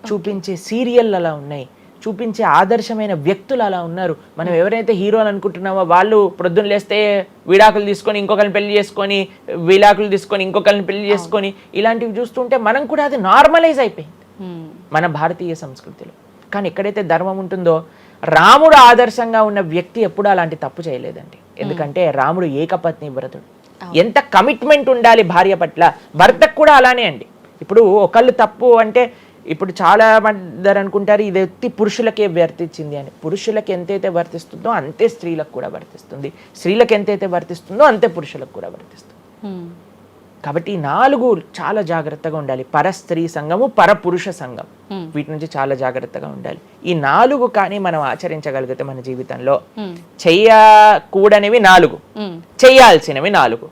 చూపించే సీరియల్ అలా ఉన్నాయి, చూపించే ఆదర్శమైన వ్యక్తులు అలా ఉన్నారు. మనం ఎవరైతే హీరోలు అనుకుంటున్నామో వాళ్ళు ప్రొద్దున లేస్తే విడాకులు తీసుకొని ఇంకొకరిని పెళ్లి చేసుకొని, విడాకులు తీసుకొని ఇంకొకరిని పెళ్లి చేసుకొని, ఇలాంటివి చూస్తుంటే మనం కూడా అది నార్మలైజ్ అయిపోయింది మన భారతీయ సంస్కృతిలో. కానీ ఎక్కడైతే ధర్మం ఉంటుందో, రాముడు ఆదర్శంగా ఉన్న వ్యక్తి ఎప్పుడూ అలాంటి తప్పు చేయలేదండి. ఎందుకంటే రాముడు ఏకపత్ని వ్రతుడు. ఎంత కమిట్మెంట్ ఉండాలి భార్య పట్ల, భర్తకు కూడా అలానే అండి. ఇప్పుడు ఒకళ్ళు తప్పు అంటే, ఇప్పుడు చాలా మంది అనుకుంటారు ఇది ఎత్తి పురుషులకే వర్తించింది అని. పురుషులకు ఎంతైతే వర్తిస్తుందో అంతే స్త్రీలకు కూడా వర్తిస్తుంది, స్త్రీలకు ఎంతైతే వర్తిస్తుందో అంతే పురుషులకు కూడా వర్తిస్తుంది. కాబట్టి ఈ 4 చాలా జాగ్రత్తగా ఉండాలి. పరస్త్రీ సంఘము, పరపురుష సంఘం, వీటి నుంచి చాలా జాగ్రత్తగా ఉండాలి. ఈ 4 కానీ మనం ఆచరించగలిగితే మన జీవితంలో, చెయ్యకూడనివి 4, చెయ్యాల్సినవి 4.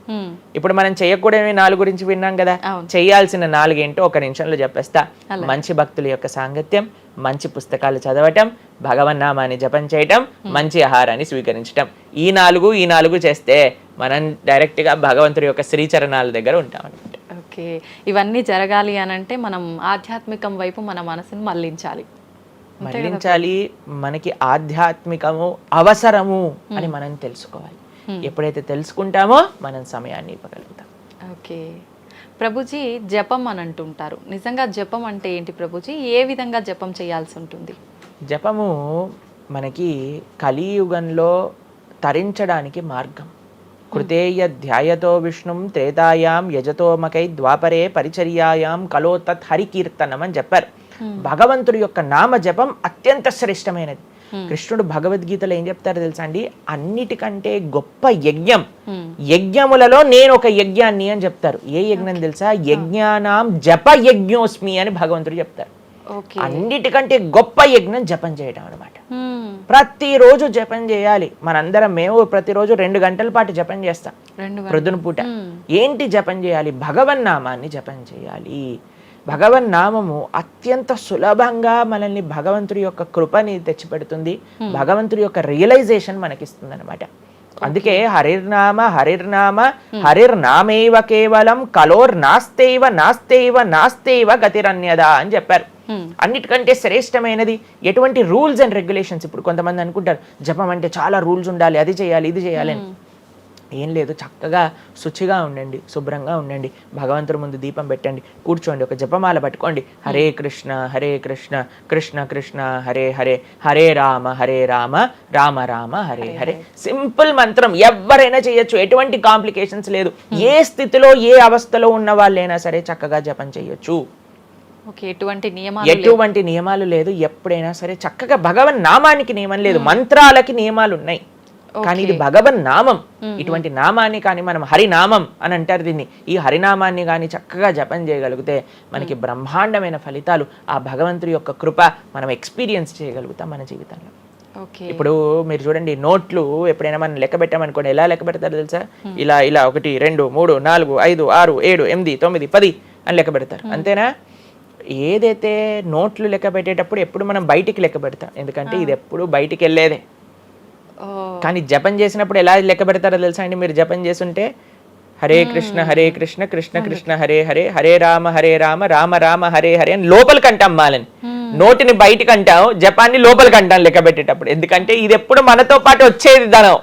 ఇప్పుడు మనం చెయ్యకూడనివి 4 గురించి విన్నాం కదా. చెయ్యాల్సిన 4 ఏంటో ఒక నిమిషంలో చెప్పేస్తా. మంచి భక్తుల యొక్క సాంగత్యం, మంచి పుస్తకాలు చదవటం, భగవన్నామాన్ని జపం చేయటం, మంచి ఆహారాన్ని స్వీకరించటం. ఈ 4 చేస్తే మనం డైరెక్ట్గా భగవంతుడి యొక్క శ్రీచరణాల దగ్గర ఉంటాం అనమాట. ఓకే, ఇవన్నీ జరగాలి అని అంటే మనం ఆధ్యాత్మికం వైపు మన మనసును మళ్ళించాలి. మనకి ఆధ్యాత్మికము అవసరము అని మనం తెలుసుకోవాలి. ఎప్పుడైతే తెలుసుకుంటామో మనం సమయాన్ని ఇవ్వగలుగుతాం. ఓకే ప్రభుజీ, జపం అని అంటుంటారు. నిజంగా జపం అంటే ఏంటి ప్రభుజీ? ఏ విధంగా జపం చేయాల్సి ఉంటుంది? జపము మనకి కలియుగంలో తరించడానికి మార్గం. కృతేయ ధ్యాయతో విష్ణుం త్రేతాయాం యజతోమకై ద్వాపరే పరిచర్యాయాం కలో తత్ హరికీర్తనం అని చెప్పారు. భగవంతుడి యొక్క నామ జపం అత్యంత శ్రేష్టమైనది. కృష్ణుడు భగవద్గీతలో ఏం చెప్తారో తెలుసా అండి? అన్నిటికంటే గొప్ప యజ్ఞం, యజ్ఞములలో నేను ఒక యజ్ఞాన్ని అని చెప్తారు. ఏ యజ్ఞం తెలుసా? యజ్ఞానాం జప యజ్ఞోస్మి అని భగవంతుడు చెప్తారు. అన్నిటికంటే గొప్ప యజ్ఞం జపం చేయడం అనమాట. ప్రతిరోజు జపం చేయాలి. మనందరం మేము ప్రతిరోజు 2 గంటల పాటు జపం చేస్తాం ప్రొద్దున పూట. ఏంటి జపం చేయాలి? భగవన్నామాన్ని జపం చేయాలి. భగవన్నామము అత్యంత సులభంగా మనల్ని భగవంతుడి యొక్క కృపని తెచ్చిపెడుతుంది, భగవంతుడి యొక్క రియలైజేషన్ మనకిస్తుంది అనమాట. అందుకే హరిర్నామ హరిర్నామ హరిర్నామేవ కేవలం కలోర్ నాస్తేవ నాస్తేవ నాస్తేవ గతిరన్యద అని చెప్పారు. అన్నిటికంటే శ్రేష్టమైనది ఎటువంటి రూల్స్ అండ్ రెగ్యులేషన్స్. ఇప్పుడు కొంతమంది అనుకుంటారు జపం అంటే చాలా రూల్స్ ఉండాలి, అది చేయాలి ఇది చేయాలి అని. ఏం లేదు, చక్కగా శుచిగా ఉండండి, శుభ్రంగా ఉండండి, భగవంతుడి ముందు దీపం పెట్టండి, కూర్చోండి, ఒక జపమాల పట్టుకోండి. హరే కృష్ణ కృష్ణ కృష్ణ హరే హరే, హరే రామ రామ రామ హరే హరే. సింపుల్ మంత్రం, ఎవరైనా చేయొచ్చు, ఎటువంటి కాంప్లికేషన్స్ లేదు. ఏ స్థితిలో ఏ అవస్థలో ఉన్న వాళ్ళైనా సరే చక్కగా జపం చేయొచ్చు. ఎటువంటి నియమాలు లేదు. ఎప్పుడైనా సరే చక్కగా భగవన్ నామానికి నియమం లేదు, మంత్రాలకి నియమాలు ఉన్నాయి, కానీ ఇది భగవన్ నామం. ఇటువంటి నామాన్ని కానీ మనం హరినామం అని అంటారు దీన్ని. ఈ హరినామాన్ని కానీ చక్కగా జపం చేయగలిగితే మనకి బ్రహ్మాండమైన ఫలితాలు, ఆ భగవంతుడి యొక్క కృప మనం ఎక్స్పీరియన్స్ చేయగలుగుతాం మన జీవితంలో. ఇప్పుడు మీరు చూడండి, నోట్లు ఎప్పుడైనా మనం లెక్క పెట్టామనుకోండి, ఎలా లెక్క పెడతారు తెలుసా? ఇలా 1 2 3 4 5 6 7 8 9 10 అని లెక్క పెడతారు, అంతేనా? ఏదైతే నోట్లు లెక్క పెట్టేటప్పుడు ఎప్పుడు మనం బయటికి లెక్క పెడతాం, ఎందుకంటే ఇది ఎప్పుడు బయటికి వెళ్ళేదే. కానీ జపం చేసినప్పుడు ఎలా లెక్క పెడతారో తెలుసా అండి? మీరు జపం చేస్తుంటే హరే కృష్ణ కృష్ణ కృష్ణ హరే హరే, హరే రామ రామ రామ హరే హరే అని లోపలికి అంటాం మాలని. నోటిని బయటికి అంటాం, జపాన్ని లోపలికి అంటాం లెక్క పెట్టేటప్పుడు. ఎందుకంటే ఇది ఎప్పుడు మనతో పాటు వచ్చేది ధనం,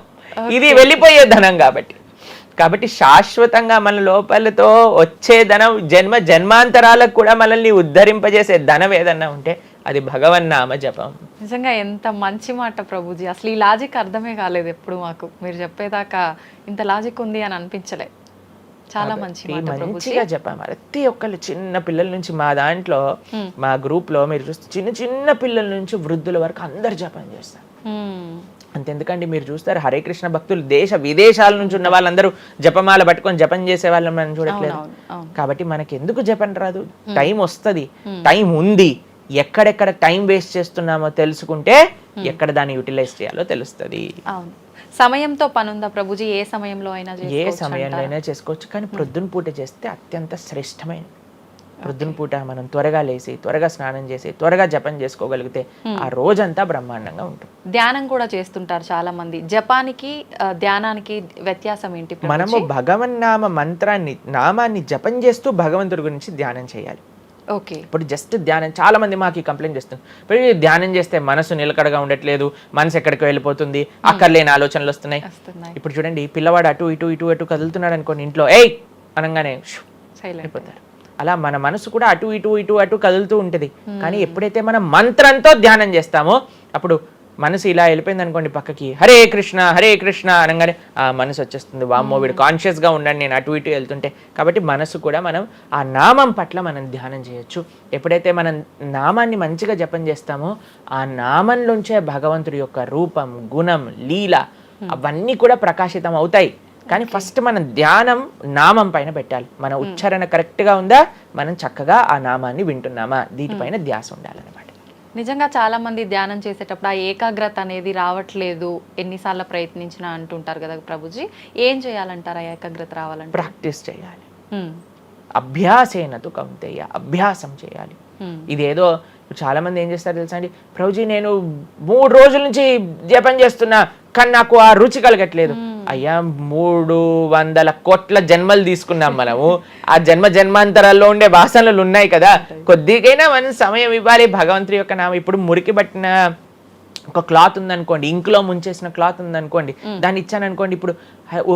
ఇది వెళ్ళిపోయే ధనం. కాబట్టి శాశ్వతంగా మన లోపలతో వచ్చే ధనం, జన్మాంతరాలకు కూడా మనల్ని ఉద్ధరింపజేసే ధనం ఏదన్నా ఉంటే అది భగవన్నామ జపం. నిజంగా ఎంత మంచి మాట ప్రభుజీ. అసలు ఈ లాజిక్ అర్థమే కాలేదు ఎప్పుడు మాకు. మీరు చెప్పేదాకా ఇంత లాజిక్ ఉంది అని అనిపించలే. చాలా మంచిగా చెప్పాము. ప్రతి ఒక్కళ్ళు చిన్న పిల్లల నుంచి, మా దాంట్లో మా గ్రూప్ లో మీరు చూస్తే చిన్న పిల్లల నుంచి వృద్ధుల వరకు అందరు జపం చేస్తారు. అంతెందుకండి, మీరు చూస్తారు హరే కృష్ణ భక్తులు దేశ విదేశాల నుంచి ఉన్న వాళ్ళందరూ జపమాల పట్టుకొని జపం చేసే వాళ్ళని మనం చూడట్లేదు. కాబట్టి మనకి ఎందుకు జపం రాదు? టైం వస్తుంది, టైం ఉంది. ఎక్కడెక్కడ టైం వేస్ట్ చేస్తున్నామో తెలుసుకుంటే ఎక్కడ దాన్ని యూటిలైజ్ చేయాలో తెలుస్తుంది. సమయంతో పనుందా ప్రభుజీ? ఏ సమయంలో అయినా చేసుకోవచ్చు, కానీ ప్రొద్దున పూట చేస్తే అత్యంత శ్రేష్టమైన. ప్రొద్దున పూట మనం త్వరగా లేసి, త్వరగా స్నానం చేసి, త్వరగా జపం చేసుకోగలిగితే ఆ రోజంతా బ్రహ్మాండంగా ఉంటుంది. ధ్యానం కూడా చేస్తుంటారు చాలా మంది. జపానికి ధ్యానానికి వ్యత్యాసం ఏంటి? మనము భగవన్నామ మంత్రాన్ని, నామాన్ని జపం చేస్తూ భగవంతుడి గురించి ధ్యానం చేయాలి. ఓకే. ఇప్పుడు జస్ట్ ధ్యానం, చాలా మంది మాకు ఈ కంప్లైంట్ చేస్తుంది, ఇప్పుడు ఈ ధ్యానం చేస్తే మనసు నిలకడగా ఉండట్లేదు, మనసు ఎక్కడికి వెళ్ళిపోతుంది, అక్కర్లేని ఆలోచనలు వస్తున్నాయి. ఇప్పుడు చూడండి, పిల్లవాడు అటు ఇటు ఇటు అటు కదులుతున్నాడు అనుకోండి, ఇంట్లో ఏయ్ అనగానే అయిపోతారు. అలా మన మనసు కూడా అటు ఇటు ఇటు అటు కదులుతూ ఉంటుంది. కానీ ఎప్పుడైతే మనం మంత్రంతో ధ్యానం చేస్తామో అప్పుడు మనసు ఇలా వెళ్ళిపోయింది అనుకోండి పక్కకి, హరే కృష్ణ అనగానే ఆ మనసు వచ్చేస్తుంది, వామ్మో వీడు కాన్షియస్గా ఉండండి నేను అటు ఇటు వెళ్తుంటే. కాబట్టి మనసు కూడా మనం ఆ నామం పట్ల మనం ధ్యానం చేయొచ్చు. ఎప్పుడైతే మనం నామాన్ని మంచిగా జపం చేస్తామో ఆ నామంలోంచే భగవంతుడి యొక్క రూపం, గుణం, లీల అవన్నీ కూడా ప్రకాశితం అవుతాయి. కానీ ఫస్ట్ మనం ధ్యానం నామం పైన పెట్టాలి. మన ఉచ్చారణ కరెక్ట్గా ఉందా, మనం చక్కగా ఆ నామాన్ని వింటున్నామా, దీనిపైన ధ్యాస ఉండాలన్నమాట. నిజంగా చాలా మంది ధ్యానం చేసేటప్పుడు ఆ ఏకాగ్రత అనేది రావట్లేదు, ఎన్నిసార్లు ప్రయత్నించినా అంటుంటారు కదా ప్రభుజీ, ఏం చేయాలంటారు ఆ ఏకాగ్రత రావాలంటే? ప్రాక్టీస్ చేయాలి. అభ్యాసేనతు కౌంతేయ, అభ్యాసం చేయాలి. ఇదేదో చాలా మంది ఏం చేస్తారు తెలుసా అండి, ప్రభుజీ నేను 3 రోజుల నుంచి జపం చేస్తున్నా కానీ నాకు ఆ రుచి కలగట్లేదు. అయ్యా 300 కోట్ల జన్మలు తీసుకున్నాం మనము, ఆ జన్మాంతరాల్లో ఉండే వాసనలు ఉన్నాయి కదా, కొద్దిగైనా మనం సమయం ఇవ్వాలి భగవంతుడి యొక్క నామం. ఇప్పుడు మురికి పట్టిన ఒక క్లాత్ ఉందనుకోండి, ఇంకులో ముంచేసిన క్లాత్ ఉందనుకోండి, దాన్ని ఇచ్చాను అనుకోండి, ఇప్పుడు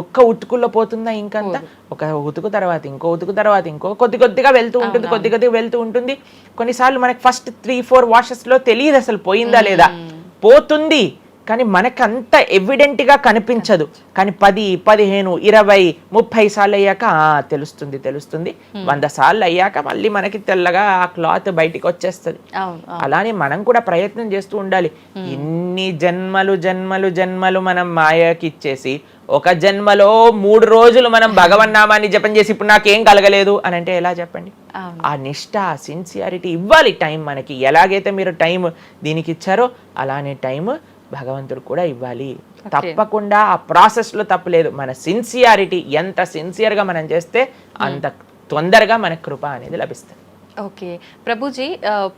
ఒక్క ఉతుకుల్లో పోతుందా ఇంకంతా? ఒక ఉతుకు తర్వాత ఇంకో ఉతుకు తర్వాత ఇంకో కొద్దిగా వెళ్తూ ఉంటుంది, కొద్దిగా వెళ్తూ ఉంటుంది. కొన్నిసార్లు మనకి ఫస్ట్ 3-4 వాషెస్లో తెలియదు అసలు పోయిందా లేదా. పోతుంది కానీ మనకంత ఎవిడెంట్గా కనిపించదు. కానీ 10, 15, 20, 30 సార్లు అయ్యాక తెలుస్తుంది. 100 సార్లు అయ్యాక మళ్ళీ మనకి తెల్లగా ఆ క్లాత్ బయటికి వచ్చేస్తుంది. అలానే మనం కూడా ప్రయత్నం చేస్తూ ఉండాలి. ఎన్ని జన్మలు మనం మాయకి ఇచ్చేసి ఒక జన్మలో 3 రోజులు మనం భగవన్నామాన్ని జపం చేసి ఇప్పుడు నాకేం కలగలేదు అని అంటే ఎలా చెప్పండి? ఆ నిష్ఠ, సిన్సియారిటీ ఇవ్వాలి టైం మనకి. ఎలాగైతే మీరు టైం దీనికి ఇచ్చారో అలానే టైం భగవంతుడు కూడా ఇవ్వాలి. తప్పకుండా ఆ ప్రాసెస్లో తప్పులేదు. మన సిన్సియారిటీ ఎంత సిన్సియర్గా మనం చేస్తే అంత తొందరగా మనకు కృప అనేది లభిస్తుంది. ఓకే ప్రభుజీ,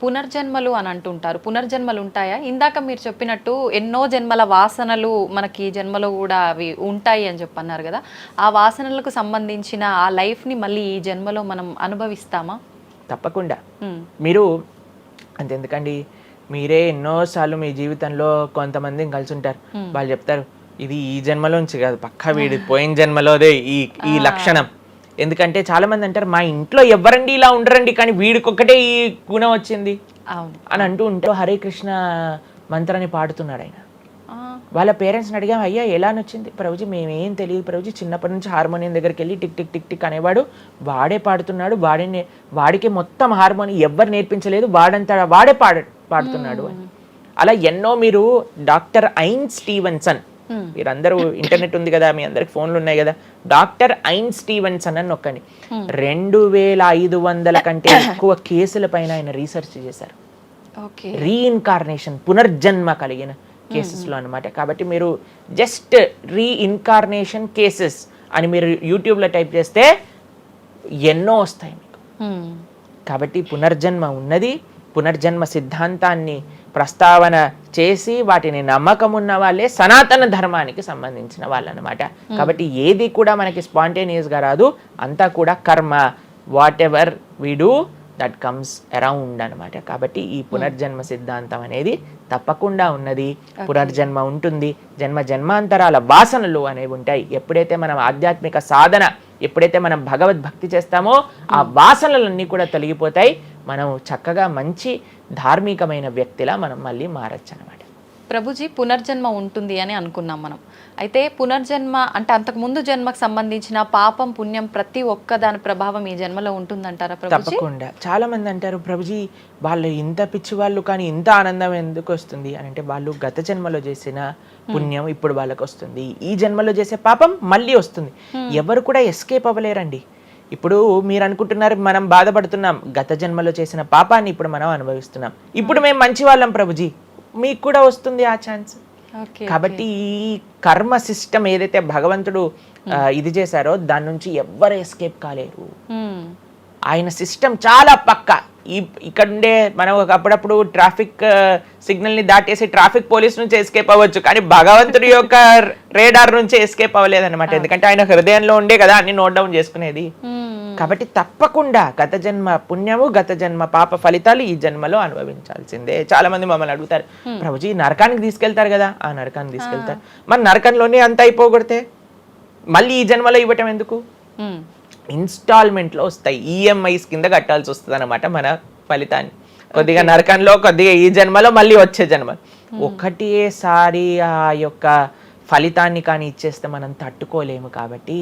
పునర్జన్మలు అని అంటుంటారు, పునర్జన్మలు ఉంటాయా? ఇందాక మీరు చెప్పినట్టు ఎన్నో జన్మల వాసనలు మనకి జన్మలో కూడా అవి ఉంటాయి అని చెప్పన్నారు కదా, ఆ వాసనలకు సంబంధించిన ఆ లైఫ్ని మళ్ళీ ఈ జన్మలో మనం అనుభవిస్తామా? తప్పకుండా. మీరు అంతెందుకండి, మీరే ఎన్నోసార్లు మీ జీవితంలో కొంతమందిని కలిసి ఉంటారు, వాళ్ళు చెప్తారు ఇది ఈ జన్మలోంచి కాదు, పక్కా వీడి పోయిన జన్మలోదే ఈ లక్షణం. ఎందుకంటే చాలా మంది అంటారు మా ఇంట్లో ఎవరండి ఇలా ఉండరండి కానీ వీడికొక్కటే ఈ గుణం వచ్చింది అని అంటూ ఉంటారు. హరే కృష్ణ మంత్రాన్ని పాడుతున్నాడు ఆయన. వాళ్ళ పేరెంట్స్ని అడిగాం, అయ్యా ఎలా నచ్చింది? ప్రభుజీ మేమేం తెలియదు ప్రభుజీ, చిన్నప్పటి నుంచి హార్మోనియం దగ్గరికి వెళ్ళి టిక్ టిక్ టిక్ టిక్ అనేవాడు, వాడే పాడుతున్నాడు, వాడికి మొత్తం హార్మోనియం ఎవ్వరు నేర్పించలేదు, వాడే పాడుతున్నాడు అని. అలా ఎన్నో. మీరు డాక్టర్ ఐన్ స్టీవెన్సన్, మీరందరూ ఇంటర్నెట్ ఉంది కదా, మీ అందరికి ఫోన్లు ఉన్నాయి కదా, డాక్టర్ ఐన్ స్టీవెన్సన్ అని నొక్కండి. 2500 కంటే ఎక్కువ కేసుల పైన ఆయన రీసెర్చ్ చేశారు. రీఇన్కార్నేషన్, పునర్జన్మ కలిగిన కేసెస్లో అనమాట. కాబట్టి మీరు జస్ట్ రీఇన్కార్నేషన్ కేసెస్ అని మీరు యూట్యూబ్లో టైప్ చేస్తే ఎన్నో వస్తాయి మీకు. కాబట్టి పునర్జన్మ ఉన్నది. పునర్జన్మ సిద్ధాంతాన్ని ప్రస్తావన చేసి వాటిని నమ్మకం ఉన్న వాళ్ళే సనాతన ధర్మానికి సంబంధించిన వాళ్ళు అనమాట. కాబట్టి ఏది కూడా మనకి స్పాంటేనియస్గా రాదు, అంతా కూడా కర్మ, what ever we do that comes around అనమాట. కాబట్టి ఈ పునర్జన్మ సిద్ధాంతం అనేది తప్పకుండా ఉన్నది. పునర్జన్మ ఉంటుంది, జన్మాంతరాల వాసనలు అనేవి ఉంటాయి. ఎప్పుడైతే మనం ఆధ్యాత్మిక సాధన, ఎప్పుడైతే మనం భగవద్భక్తి చేస్తామో ఆ వాసనలన్నీ కూడా తొలగిపోతాయి. మనం చక్కగా మంచి ధార్మికమైన వ్యక్తిలా మనం మళ్ళీ మారచ్చు అనమాట. ప్రభుజీ, పునర్జన్మ ఉంటుంది అని అనుకున్నాం మనం. అయితే పునర్జన్మ అంటే అంతకుముందు జన్మకు సంబంధించిన పాపం పుణ్యం ప్రతి ఒక్క దాని ప్రభావం ఈ జన్మలో ఉంటుందంటారా ప్రభుజీ? తప్పకుండా. చాలా మంది అంటారు ప్రభుజీ వాళ్ళు ఇంత పిచ్చి వాళ్ళు కానీ ఇంత ఆనందం ఎందుకు వస్తుంది అని అంటే, వాళ్ళు గత జన్మలో చేసిన పుణ్యం ఇప్పుడు వాళ్ళకి వస్తుంది, ఈ జన్మలో చేసే పాపం మళ్ళీ వస్తుంది. ఎవరు కూడా ఎస్కేప్ అవ్వలేరండి. ఇప్పుడు మీరు అనుకుంటున్నారు మనం బాధపడుతున్నాం, గత జన్మలో చేసిన పాపాన్ని ఇప్పుడు మనం అనుభవిస్తున్నాం, ఇప్పుడు మేము మంచి వాళ్ళం ప్రభుజీ, మీకు కూడా వస్తుంది ఆ ఛాన్స్. కాబట్టి ఈ కర్మ సిస్టమ్ ఏదైతే భగవంతుడు ఇది చేశారో దాని నుంచి ఎవ్వరు ఎస్కేప్ కాలేరు. ఆయన సిస్టమ్ చాలా పక్కా. ఇక్కడ ఉండే మనం అప్పుడప్పుడు ట్రాఫిక్ సిగ్నల్ ని దాటేసి ట్రాఫిక్ పోలీస్ నుంచి ఎస్కేప్ అవ్వచ్చు, కానీ భగవంతుడి యొక్క రేడార్ నుంచి ఎస్కేప్ అవ్వలేదన్నమాట. ఎందుకంటే ఆయన హృదయంలో ఉండే కదా అన్ని నోట్ డౌన్ చేసుకునేది. కాబట్టి తప్పకుండా గత జన్మ పుణ్యము గత జన్మ పాప ఫలితాలు ఈ జన్మలో అనుభవించాల్సిందే. చాలా మంది మమ్మల్ని అడుగుతారు, ప్రభుజీ నరకానికి తీసుకెళ్తారు కదా. ఆ నరకానికి తీసుకెళ్తారు, మరి నరకంలోనే అంత అయిపోగొడితే మళ్ళీ ఈ జన్మలో ఇవ్వటం ఎందుకు? ఇన్స్టాల్మెంట్లో వస్తాయి, ఈఎంఐస్ కింద కట్టాల్సి వస్తుంది అనమాట మన ఫలితాన్ని. కొద్దిగా నరకంలో, కొద్దిగా ఈ జన్మలో, మళ్ళీ వచ్చే జన్మ. ఒకటేసారి ఆ యొక్క ఫలితాన్ని కానీ ఇచ్చేస్తే మనం తట్టుకోలేము. కాబట్టి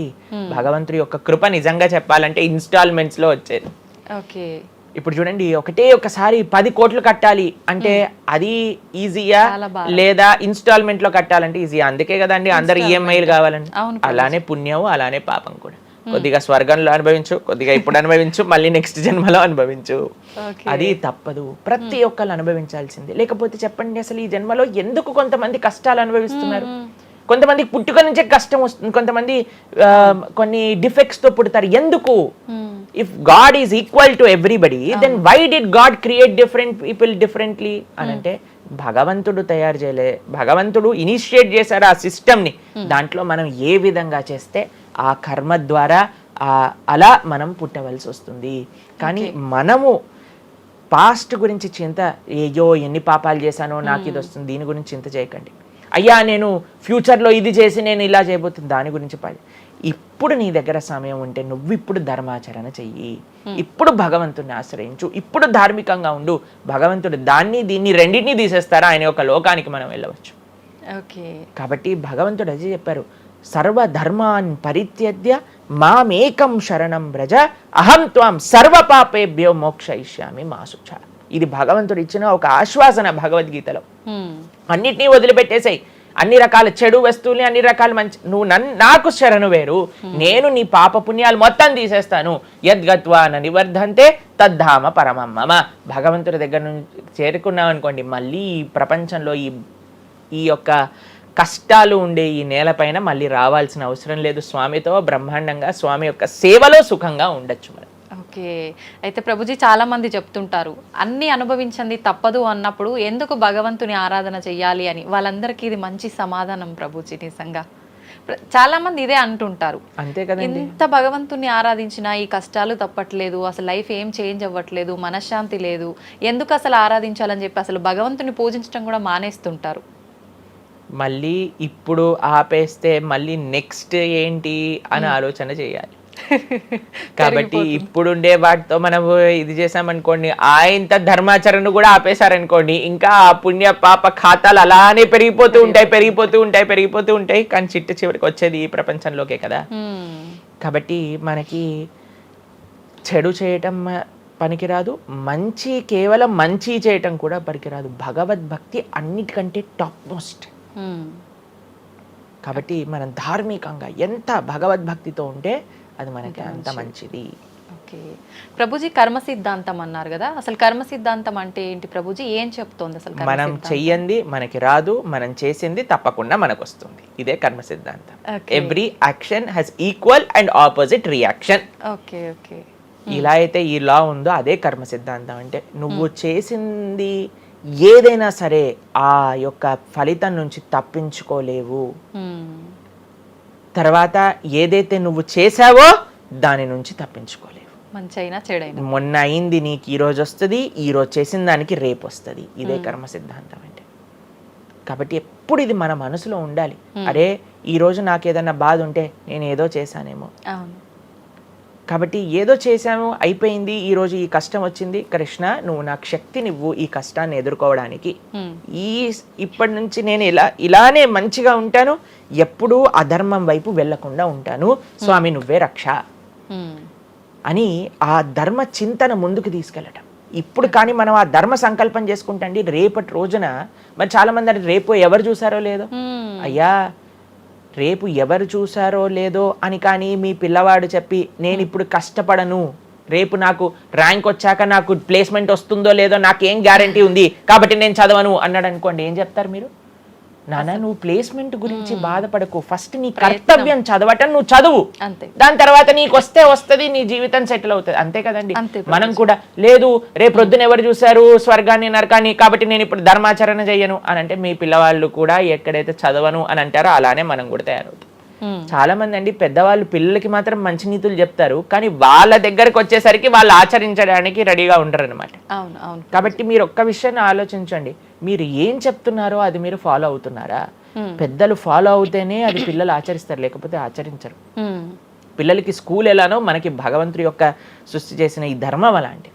భగవంతుడి యొక్క కృప నిజంగా చెప్పాలంటే ఇన్స్టాల్మెంట్స్ లో వచ్చేది. ఇప్పుడు చూడండి, ఒకసారి 10 కోట్లు కట్టాలి అంటే అది ఈజీయా, లేదా ఇన్స్టాల్మెంట్ లో కట్టాలంటే ఈజీయా? అందుకే కదండి అందరు ఈఎంఐలు కావాలండి. అలానే పుణ్యం, అలానే పాపం కూడా. కొద్దిగా స్వర్గంలో అనుభవించు, కొద్దిగా ఇప్పుడు అనుభవించు, మళ్ళీ నెక్స్ట్ జన్మలో అనుభవించు. అది తప్పదు, ప్రతి ఒక్కళ్ళు అనుభవించాల్సిందే. లేకపోతే చెప్పండి, అసలు ఈ జన్మలో ఎందుకు కొంతమంది కష్టాలు అనుభవిస్తున్నారు? కొంతమందికి పుట్టుక నుంచే కష్టం వస్తుంది, కొంతమంది కొన్ని డిఫెక్ట్స్ తో పుడతారు. ఎందుకు? If God is equal to everybody, then why did God create different people differently అని అంటే భగవంతుడు తయారు చేయలే, భగవంతుడు ఇనిషియేట్ చేశారు ఆ సిస్టమ్ ని. దాంట్లో మనం ఏ విధంగా చేస్తే ఆ కర్మ ద్వారా అలా మనం పుట్టవలసి వస్తుంది. కానీ మనము పాస్ట్ గురించి చింత, అయ్యో ఎన్ని పాపాలు చేశానో నాకు ఇది వస్తుంది, దీని గురించి చింత చేయకండి. అయ్యా నేను ఫ్యూచర్లో ఇది చేసి నేను ఇలా చేయబోతుంది, దాని గురించి ఇప్పుడు నీ దగ్గర సమయం ఉంటే నువ్వు ఇప్పుడు ధర్మాచరణ చెయ్యి, ఇప్పుడు భగవంతుడిని ఆశ్రయించు, ఇప్పుడు ధార్మికంగా ఉండు. భగవంతుడు దీన్ని రెండింటినీ తీసేస్తారా, ఆయన యొక్క లోకానికి మనం వెళ్ళవచ్చు. కాబట్టి భగవంతుడు అదే చెప్పారు, సర్వధర్మాన్ పరిత్యజ్య మామేకం శరణం వ్రజ అహం త్వాం సర్వ పాపేభ్యో మోక్షయిష్యామి మా శుచ. ఇది భగవంతుడు ఇచ్చిన ఒక ఆశ్వాసన భగవద్గీతలో. అన్నిటినీ వదిలిపెట్టేసాయి, అన్ని రకాల చెడు వస్తువుల్ని, అన్ని రకాల మంచి, నువ్వు నాకు శరణు వేరు, నేను నీ పాప పుణ్యాలు మొత్తం తీసేస్తాను. యద్గత్వా న నివర్ధంతే తద్ధామ పరమం మమ. భగవంతుడి దగ్గర నుంచి చేరుకున్నాం అనుకోండి, మళ్ళీ ఈ ప్రపంచంలో ఈ యొక్క కష్టాలు ఉండే ఈ నేలపైన మళ్ళీ రావాల్సిన అవసరం లేదు. స్వామితో బ్రహ్మాండంగా స్వామి యొక్క సేవలో సుఖంగా ఉండొచ్చు మనం. ఓకే, అయితే ప్రభుజీ చాలా మంది చెప్తుంటారు అన్ని అనుభవించండి తప్పదు అన్నప్పుడు ఎందుకు భగవంతుని ఆరాధన చెయ్యాలి అని. వాళ్ళందరికీ ఇది మంచి సమాధానం ప్రభుజీ. నిజంగా చాలా మంది ఇదే అంటుంటారు, అంతే కదా, ఎంత భగవంతుని ఆరాధించినా ఈ కష్టాలు తప్పట్లేదు, అసలు లైఫ్ ఏం చేంజ్ అవ్వట్లేదు, మనశ్శాంతి లేదు, ఎందుకు అసలు ఆరాధించాలని చెప్పి అసలు భగవంతుని పూజించడం కూడా మానేస్తుంటారు. మళ్ళీ ఇప్పుడు ఆపేస్తే మళ్ళీ నెక్స్ట్ ఏంటి అని ఆలోచన చేయాలి. కాబట్టి ఇప్పుడుండే వాటితో మనం ఇది చేసామనుకోండి, ఇంత ధర్మాచరణ కూడా ఆపేశారనుకోండి, ఇంకా ఆ పుణ్య పాప ఖాతాలు అలానే పెరిగిపోతూ ఉంటాయి. కానీ చివరికి వచ్చేది ఈ ప్రపంచంలోకే కదా. కాబట్టి మనకి చెడు చేయటం పనికిరాదు, కేవలం మంచి చేయటం కూడా పనికిరాదు. భగవద్భక్తి అన్నిటికంటే టాప్ మోస్ట్. కాబట్టి మనం ధార్మికంగా ఎంత భగవద్భక్తితో ఉంటే అది మనకి అంత మంచిది. ఓకే ప్రభుజీ, కర్మ సిద్ధాంతం అన్నారు కదా, అసలు కర్మ సిద్ధాంతం అంటే ఏంటి ప్రభుజీ? ఏం చెప్తోంది అసలు? మనం చెయ్యంది మనకి రాదు, మనం చేసింది తప్పకుండా మనకు వస్తుంది. ఇదే కర్మ సిద్ధాంతం. Every action has equal and opposite reaction. Okay okay, ఇలా అయితే ఈ లా ఉందో అదే కర్మ సిద్ధాంతం. అంటే నువ్వు చేసింది ఏదైనా సరే ఆ యొక్క ఫలితం నుంచి తప్పించుకోలేవు. తర్వాత ఏదైతే నువ్వు చేసావో దాని నుంచి తప్పించుకోలేవు. మంచైనా చెడైనా, మొన్న అయింది నీకు ఈ రోజు వస్తుంది, ఈ రోజు చేసిన దానికి రేపు వస్తుంది. ఇదే కర్మ సిద్ధాంతం అంటే. కాబట్టి ఎప్పుడు ఇది మన మనసులో ఉండాలి. అరే ఈ రోజు నాకు ఏదన్నా బాధ ఉంటే నేను ఏదో చేశానేమో, కాబట్టి ఏదో చేశాము అయిపోయింది, ఈ రోజు ఈ కష్టం వచ్చింది, కృష్ణ నువ్వు నాకు శక్తినివ్వు ఈ కష్టాన్ని ఎదుర్కోవడానికి. ఇప్పటి నుంచి నేను ఇలానే మంచిగా ఉంటాను, ఎప్పుడూ అధర్మం వైపు వెళ్లకుండా ఉంటాను, స్వామి నువ్వే రక్ష అని ఆ ధర్మ చింతన ముందుకు తీసుకెళ్ళటం. ఇప్పుడు కానీ మనం ఆ ధర్మ సంకల్పం చేసుకుంటండి, రేపటి రోజున మరి చాలా మంది అంటే రేపు ఎవరు చూసారో లేదో, అయ్యా రేపు ఎవరు చూసారో లేదో అని కానీ మీ పిల్లవాడు చెప్పి నేను ఇప్పుడు కష్టపడను, రేపు నాకు ర్యాంక్ వచ్చాక నాకు ప్లేస్మెంట్ వస్తుందో లేదో నాకేం గ్యారంటీ ఉంది కాబట్టి నేను చదవను అన్నాడు అనుకోండి, ఏం చెప్తారు మీరు? నాన్న నువ్వు ప్లేస్మెంట్ గురించి బాధపడకు, ఫస్ట్ నీ కర్తవ్యం చదవటం నువ్వు చదువు, దాని తర్వాత నీకు వస్తుంది, నీ జీవితం సెటిల్ అవుతుంది. అంతే కదండి. మనం కూడా లేదు రేపు ప్రొద్దున ఎవరు చూసారు స్వర్గాన్ని నరకాన్ని కాబట్టి నేను ఇప్పుడు ధర్మాచరణ చెయ్యను అని అంటే మీ పిల్లవాళ్ళు కూడా ఎక్కడైతే చదవను అని అంటారో అలానే మనం కూడా తయారవుతాం. చాలా మంది అండి పెద్దవాళ్ళు పిల్లలకి మాత్రం మంచి నీతులు చెప్తారు, కానీ వాళ్ళ దగ్గరకు వచ్చేసరికి వాళ్ళు ఆచరించడానికి రెడీగా ఉంటారు అనమాట. అవును అవును. కాబట్టి మీరు ఒక్క విషయాన్ని ఆలోచించండి, మీరు ఏం చెప్తున్నారో అది మీరు ఫాలో అవుతున్నారా? పెద్దలు ఫాలో అవుతేనే అది పిల్లలు ఆచరిస్తారు, లేకపోతే ఆచరించరు. పిల్లలకి స్కూల్ ఎలానో మనకి భగవంతుడి యొక్క సృష్టి చేసిన ఈ ధర్మం అలాంటి.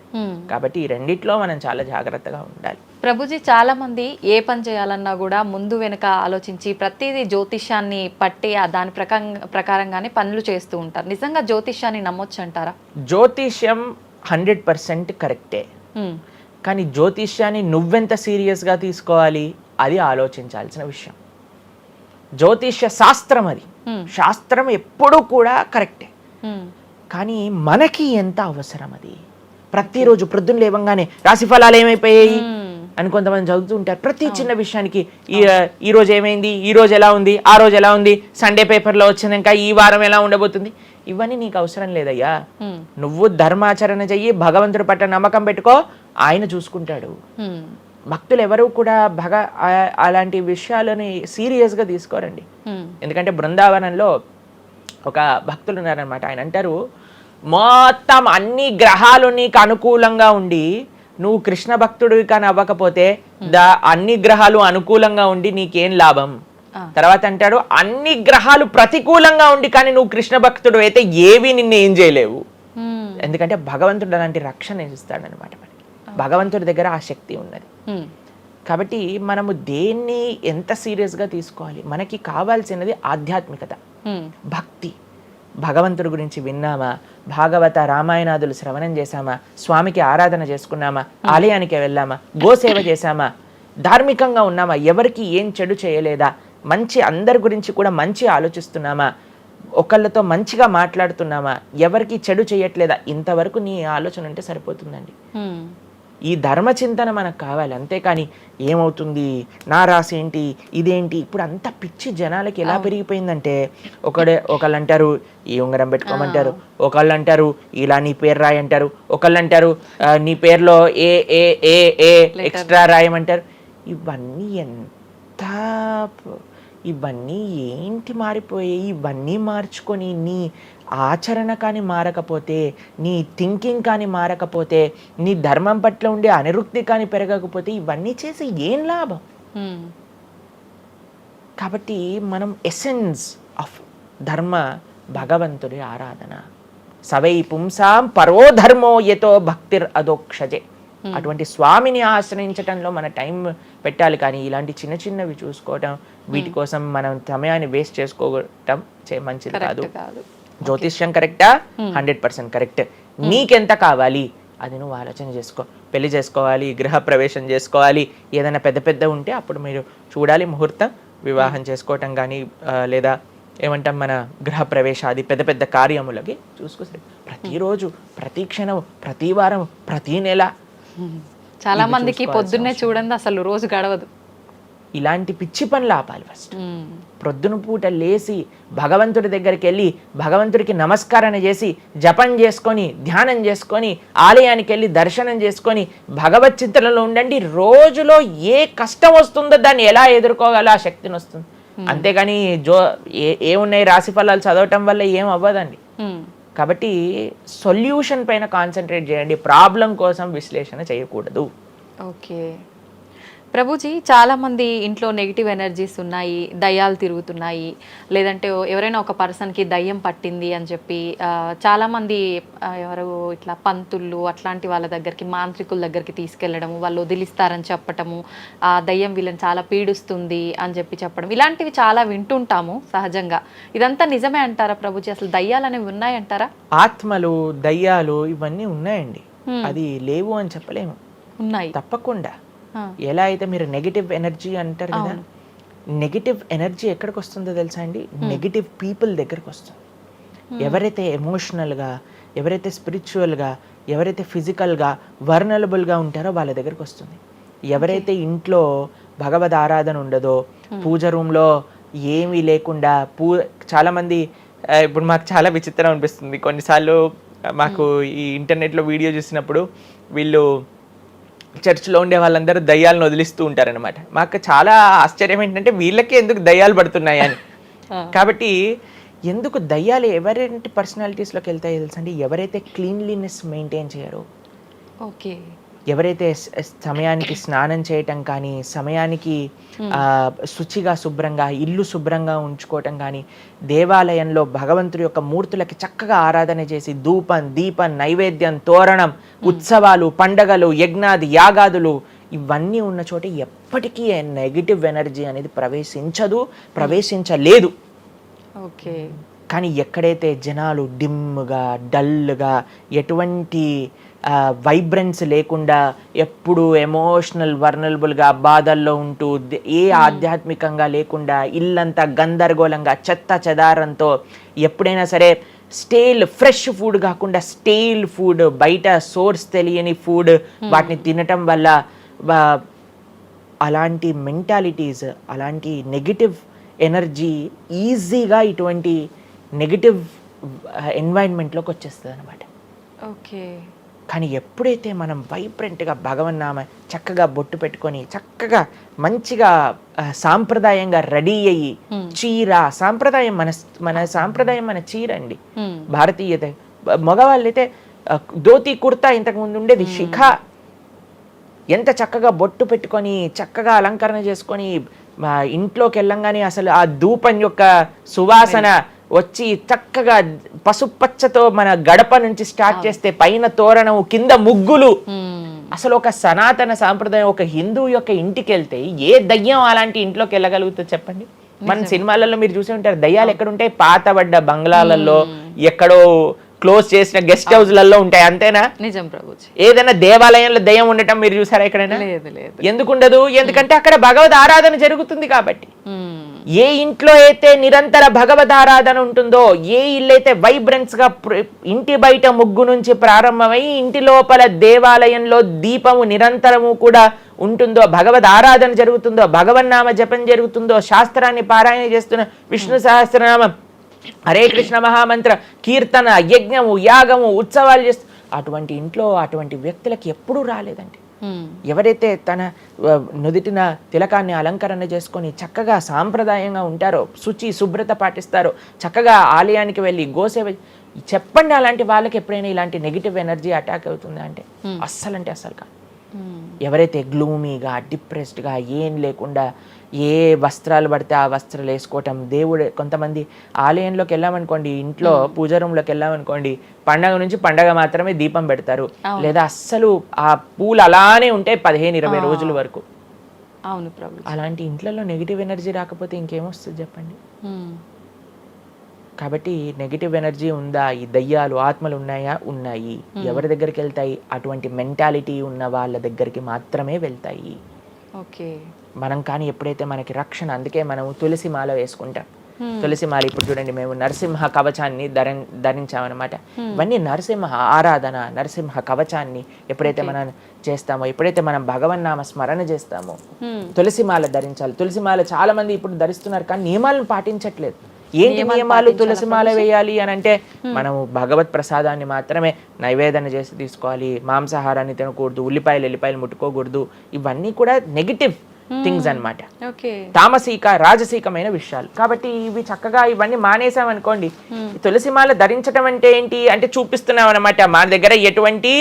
కాబట్టి ఈ రెండిట్లో మనం చాలా జాగ్రత్తగా ఉండాలి. ప్రభుజీ, చాలా మంది ఏ పని చేయాలన్నా కూడా ముందు వెనుక ఆలోచించి ప్రతిదీ జ్యోతిష్యాన్ని పట్టి దాని ప్రకారంగానే పనులు చేస్తూ ఉంటారు. నిజంగా జ్యోతిష్యాన్ని నమ్మొచ్చు అంటారా? జ్యోతిష్యం 100% కరెక్టే, కానీ జ్యోతిష్యాన్ని నువ్వెంత సీరియస్గా తీసుకోవాలి అది ఆలోచించాల్సిన విషయం. జ్యోతిష్య శాస్త్రం అది, శాస్త్రం ఎప్పుడూ కూడా కరెక్టే, కానీ మనకి ఎంత అవసరం అది. ప్రతిరోజు ప్రొద్దున లేవంగానే రాశి ఫలాలు ఏమైపోయాయి అని కొంతమంది చదువుతూ ఉంటారు. ప్రతి చిన్న విషయానికి ఈ రోజు ఏమైంది, ఈ రోజు ఎలా ఉంది, ఆ రోజు ఎలా ఉంది, సండే పేపర్లో వచ్చింది, ఇంకా ఈ వారం ఎలా ఉండబోతుంది, ఇవన్నీ నీకు అవసరం లేదయ్యా. నువ్వు ధర్మాచరణ చెయ్యి, భగవంతుడి పట్ల నమ్మకం పెట్టుకో, ఆయన చూసుకుంటాడు. భక్తులు ఎవరు కూడా అలాంటి విషయాలని సీరియస్గా తీసుకోరండి. ఎందుకంటే బృందావనంలో ఒక భక్తులు ఉన్నారనమాట. ఆయన అంటారు, మొత్తం అన్ని గ్రహాలు నీకు అనుకూలంగా ఉండి నువ్వు కృష్ణ భక్తుడివి కానీ అవ్వకపోతే అన్ని గ్రహాలు అనుకూలంగా ఉండి నీకేం లాభం. తర్వాత అంటాడు, అన్ని గ్రహాలు ప్రతికూలంగా ఉండి కానీ నువ్వు కృష్ణ భక్తుడు అయితే ఏవి నిన్ను ఏం చేయలేవు. ఎందుకంటే భగవంతుడు అలాంటి రక్షణ ఇస్తాడనమాట. భగవంతుడి దగ్గర ఆ శక్తి ఉన్నది. కాబట్టి మనము దేన్ని ఎంత సీరియస్గా తీసుకోవాలి? మనకి కావాల్సినది ఆధ్యాత్మికత, భక్తి. భగవంతుడి గురించి విన్నామా, భాగవత రామాయణాదులు శ్రవణం చేశామా, స్వామికి ఆరాధన చేసుకున్నామా, ఆలయానికి వెళ్ళామా, గోసేవ చేశామా, ధార్మికంగా ఉన్నామా, ఎవరికి ఏం చెడు చేయలేదా, మంచి అందరి గురించి కూడా మంచి ఆలోచిస్తున్నామా, ఒకళ్ళతో మంచిగా మాట్లాడుతున్నామా, ఎవరికి చెడు చేయట్లేదా, ఇంతవరకు నీ ఆలోచన ఉంటే సరిపోతుందండి. ఈ ధర్మ చింతన మనకు కావాలి, అంతేకాని ఏమవుతుంది, నా రాసి ఏంటి, ఇదేంటి. ఇప్పుడు అంత పిచ్చి జనాలకి ఎలా పెరిగిపోయిందంటే, ఒకళ్ళు అంటారు ఈ ఉంగరం పెట్టుకోమంటారు, ఒకళ్ళు అంటారు ఇలా నీ పేరు రాయి అంటారు, ఒకళ్ళు అంటారు నీ పేరులో ఏ ఏ ఏ ఏ ఎక్స్ట్రా రాయమంటారు. ఇవన్నీ ఏంటి మారిపోయాయి? ఇవన్నీ మార్చుకొని నీ ఆచరణ కానీ మారకపోతే, నీ థింకింగ్ కానీ మారకపోతే, నీ ధర్మం పట్ల ఉండే అనిరుక్తి కానీ పెరగకపోతే ఇవన్నీ చేసి ఏం లాభం? కాబట్టి మనం ఎసెన్స్ ఆఫ్ ధర్మ భగవంతుడి ఆరాధన. సవై పుంసాం పరో ధర్మో యతో భక్తిర్ అదోక్షజే. అటువంటి స్వామిని ఆశ్రయించటంలో మన టైం పెట్టాలి, కానీ ఇలాంటి చిన్న చిన్నవి చూసుకోవటం, వీటి కోసం మనం సమయాన్ని వేస్ట్ చేసుకోవటం మంచిది కాదు. జ్యోతిష్యం కరెక్టా? 100% కరెక్ట్. నీకెంత కావాలి అది నువ్వు ఆలోచన చేసుకో. పెళ్లి చేసుకోవాలి, గృహ ప్రవేశం చేసుకోవాలి, ఏదైనా పెద్ద పెద్ద ఉంటే అప్పుడు మీరు చూడాలి ముహూర్తం, వివాహం చేసుకోవటం కానీ లేదా ఏమంటాం మన గృహ ప్రవేశాది పెద్ద పెద్ద కార్యములకి చూసుకోసరి. ప్రతిరోజు, ప్రతి క్షణం, ప్రతి వారం, ప్రతి నెల. చాలా మందికి పొద్దున్నే చూడండి అసలు రోజు గడవదు. ఇలాంటి పిచ్చి పనులు ఆపాలి. ఫస్ట్ ప్రొద్దున పూట లేచి భగవంతుడి దగ్గరికి వెళ్ళి భగవంతుడికి నమస్కారం చేసి జపం చేసుకొని ధ్యానం చేసుకొని ఆలయానికి వెళ్ళి దర్శనం చేసుకొని భగవత్ చింతనలో ఉండండి. రోజులో ఏ కష్టం వస్తుందో దాన్ని ఎలా ఎదుర్కోగల ఆ శక్తిని వస్తుంది. అంతేగాని ఏమున్నాయి రాశి ఫలాలు చదవటం వల్ల ఏం అవ్వదండి. కాబట్టి సొల్యూషన్ పైన కాన్సన్ట్రేట్ చేయండి, ప్రాబ్లం కోసం విశ్లేషణ చేయకూడదు. ఓకే ప్రభుజీ, చాలామంది ఇంట్లో నెగిటివ్ ఎనర్జీస్ ఉన్నాయి, దయ్యాలు తిరుగుతున్నాయి, లేదంటే ఎవరైనా ఒక పర్సన్కి దయ్యం పట్టింది అని చెప్పి చాలామంది ఎవరు ఇట్లా పంతుళ్ళు అట్లాంటి వాళ్ళ దగ్గరికి, మాంత్రికుల దగ్గరికి తీసుకెళ్ళడము, వాళ్ళు వదిలిస్తారని చెప్పటము, ఆ దయ్యం వీళ్ళని చాలా పీడిస్తుంది అని చెప్పడం, ఇలాంటివి చాలా వింటుంటాము సహజంగా. ఇదంతా నిజమే అంటారా ప్రభుజీ? అసలు దయ్యాలు అనేవి ఉన్నాయంటారా? ఆత్మలు, దయ్యాలు ఇవన్నీ ఉన్నాయండి, అది లేవు అని చెప్పలేము, ఉన్నాయి తప్పకుండా. ఎలా అయితే మీరు నెగిటివ్ ఎనర్జీ అంటారు కదా, నెగిటివ్ ఎనర్జీ ఎక్కడికి వస్తుందో తెలుసా అండి? నెగిటివ్ పీపుల్ దగ్గరికి వస్తుంది. ఎవరైతే ఎమోషనల్గా, ఎవరైతే స్పిరిచువల్గా, ఎవరైతే ఫిజికల్గా వర్నలబుల్గా ఉంటారో వాళ్ళ దగ్గరికి వస్తుంది. ఎవరైతే ఇంట్లో భగవద్ ఆరాధన ఉండదో, పూజ రూమ్లో ఏమీ లేకుండా చాలామంది, ఇప్పుడు మాకు చాలా విచిత్రం అనిపిస్తుంది కొన్నిసార్లు, మాకు ఈ ఇంటర్నెట్లో వీడియో చూసినప్పుడు వీళ్ళు చర్చ్లో ఉండే వాళ్ళందరూ దయ్యాలను వదిలిస్తూ ఉంటారనమాట. మాకు చాలా ఆశ్చర్యం ఏంటంటే వీళ్ళకే ఎందుకు దయ్యాలు పడుతున్నాయి అని. కాబట్టి ఎందుకు దయ్యాలు ఎవరింటి పర్సనాలిటీస్లోకి వెళ్తాయో తెలుసా అండి? ఎవరైతే క్లీన్లీనెస్ మెయింటైన్ చేయరో, ఓకే. ఎవరైతే సమయానికి స్నానం చేయటం కానీ, సమయానికి శుచిగా శుభ్రంగా ఇల్లు శుభ్రంగా ఉంచుకోవటం కానీ, దేవాలయంలో భగవంతుడి యొక్క మూర్తులకి చక్కగా ఆరాధన చేసి ధూపం దీపం నైవేద్యం తోరణం ఉత్సవాలు పండగలు యజ్ఞాది యాగాదులు ఇవన్నీ ఉన్న చోట ఎప్పటికీ నెగిటివ్ ఎనర్జీ అనేది ప్రవేశించలేదు. ఓకే. కానీ ఎక్కడైతే జనాలు డిమ్గా డల్గా ఎటువంటి వైబ్రెన్స్ లేకుండా ఎప్పుడు ఎమోషనల్ వర్నరబుల్గా బాధల్లో ఉంటూ ఆధ్యాత్మికంగా లేకుండా ఇల్లంతా గందరగోళంగా చెత్త చెదారంతో ఎప్పుడైనా సరే ఫ్రెష్ ఫుడ్ కాకుండా స్టేల్ ఫుడ్, బయట సోర్స్ తెలియని ఫుడ్ వాటిని తినటం వల్ల అలాంటి మెంటాలిటీస్, అలాంటి నెగిటివ్ ఎనర్జీ ఈజీగా ఇటువంటి నెగిటివ్ ఎన్వైరన్మెంట్లోకి వచ్చేస్తుంది అనమాట. ఓకే. కానీ ఎప్పుడైతే మనం వైబ్రెంట్గా భగవన్నామ చక్కగా బొట్టు పెట్టుకొని చక్కగా మంచిగా సాంప్రదాయంగా రెడీ అయ్యి చీర సాంప్రదాయం మన సాంప్రదాయం మన చీర అండి. భారతీయత మగవాళ్ళైతే ధోతి కుర్తా ఇంతకుముందు ఉండేది, శిఖ ఎంత చక్కగా బొట్టు పెట్టుకొని చక్కగా అలంకరణ చేసుకొని ఇంట్లోకి వెళ్ళంగానే అసలు ఆ ధూపం యొక్క సువాసన వచ్చి చక్కగా పసుపచ్చతో మన గడప నుంచి స్టార్ట్ చేస్తే పైన తోరణం కింద ముగ్గులు, అసలు ఒక సనాతన సాంప్రదాయం. ఒక హిందువు యొక్క ఇంటికి వెళ్తే ఏ దయ్యం అలాంటి ఇంట్లోకి వెళ్ళగలుగుతుంది చెప్పండి? మన సినిమాలలో మీరు చూసే ఉంటారు, దయ్యాలు ఎక్కడుంటాయి? పాతబడ్డ బంగ్లాలలో, ఎక్కడో క్లోజ్ చేసిన గెస్ట్ హౌస్లలో ఉంటాయి, అంతేనా? నిజం ప్రభుజీ. ఏదైనా దేవాలయంలో దయ్యం ఉండటం మీరు చూసారా ఎక్కడైనా? లేదు. ఎందుకు ఉండదు? ఎందుకంటే అక్కడ భగవద్ ఆరాధన జరుగుతుంది కాబట్టి. ఏ ఇంట్లో అయితే నిరంతర భగవద్ ఆరాధన ఉంటుందో, ఏ ఇల్లు అయితే వైబ్రెన్స్ గా ఇంటి బయట ముగ్గు నుంచి ప్రారంభమై ఇంటి లోపల దేవాలయంలో దీపము నిరంతరము కూడా ఉంటుందో, భగవద్ ఆరాధన జరుగుతుందో, భగవన్నామ జపం జరుగుతుందో, శాస్త్రాన్ని పారాయణ చేస్తున్న విష్ణు సహస్రనామం హరే కృష్ణ మహామంత్ర కీర్తన యజ్ఞము యాగము ఉత్సవాలు చేస్తూ అటువంటి ఇంట్లో అటువంటి వ్యక్తులకి ఎప్పుడూ రాలేదండి. ఎవరైతే తన నుదిటిన తిలకాన్ని అలంకరణ చేసుకొని చక్కగా సాంప్రదాయంగా ఉంటారో, శుచి శుభ్రత పాటిస్తారో, చక్కగా ఆలయానికి వెళ్ళి గోసేవ చెప్పండి, అలాంటి వాళ్ళకి ఎప్పుడైనా ఇలాంటి నెగిటివ్ ఎనర్జీ అటాక్ అవుతుంది అంటే అస్సలు కాదు. ఎవరైతే గ్లూమీగా డిప్రెస్డ్గా ఏం లేకుండా ఏ వస్త్రాలు పడితే ఆ వస్త్రాలు వేసుకోవటం, దేవుడు కొంతమంది ఆలయంలోకి వెళ్ళామనుకోండి, ఇంట్లో పూజ రూమ్లోకి వెళ్ళామనుకోండి, పండగ నుంచి పండగ మాత్రమే దీపం పెడతారు, లేదా అస్సలు ఆ పూలు అలానే ఉంటాయి 15-20 రోజుల వరకు. అవును ప్రభు. అలాంటి ఇంట్లలో నెగిటివ్ ఎనర్జీ రాకపోతే ఇంకేమొస్తుంది చెప్పండి? కాబట్టి నెగిటివ్ ఎనర్జీ ఉందా? ఈ దయ్యాలు ఆత్మలు ఉన్నాయా? ఉన్నాయి. ఎవరి దగ్గరికి వెళ్తాయి? అటువంటి మెంటాలిటీ ఉన్న వాళ్ళ దగ్గరికి మాత్రమే వెళ్తాయి. ఓకే. మనం కానీ ఎప్పుడైతే మనకి రక్షణ, అందుకే మనం తులసి మాల వేసుకుంటాం. తులసి మాల ఇప్పుడు చూడండి, మేము నరసింహ కవచాన్ని ధరించామన్నమాట. ఇవన్నీ నరసింహ ఆరాధన, నరసింహ కవచాన్ని ఎప్పుడైతే మనం చేస్తామో, ఎప్పుడైతే మనం భగవన్నామ స్మరణ చేస్తామో తులసి మాల ధరించాలి. తులసి మాల చాలా మంది ఇప్పుడు ధరిస్తున్నారు కానీ నియమాలను పాటించట్లేదు. ఏంటి నియమాలు? తులసి మాల వేయాలి అని అంటే మనము భగవత్ ప్రసాదాన్ని మాత్రమే నైవేదన చేసి తీసుకోవాలి, మాంసాహారాన్ని తినకూడదు, ఎల్లిపాయలు ముట్టుకోకూడదు. ఇవన్నీ కూడా నెగిటివ్ థింగ్స్ అన్నమాట, తామసిక రాజసీకమైన విషయాలు. కాబట్టి ఇవి చక్కగా ఇవన్నీ మానేసామనుకోండి. తులసిమాల ధరించడం అంటే ఏంటి అంటే చూపిస్తున్నాం అనమాట, మా దగ్గర ఎటువంటి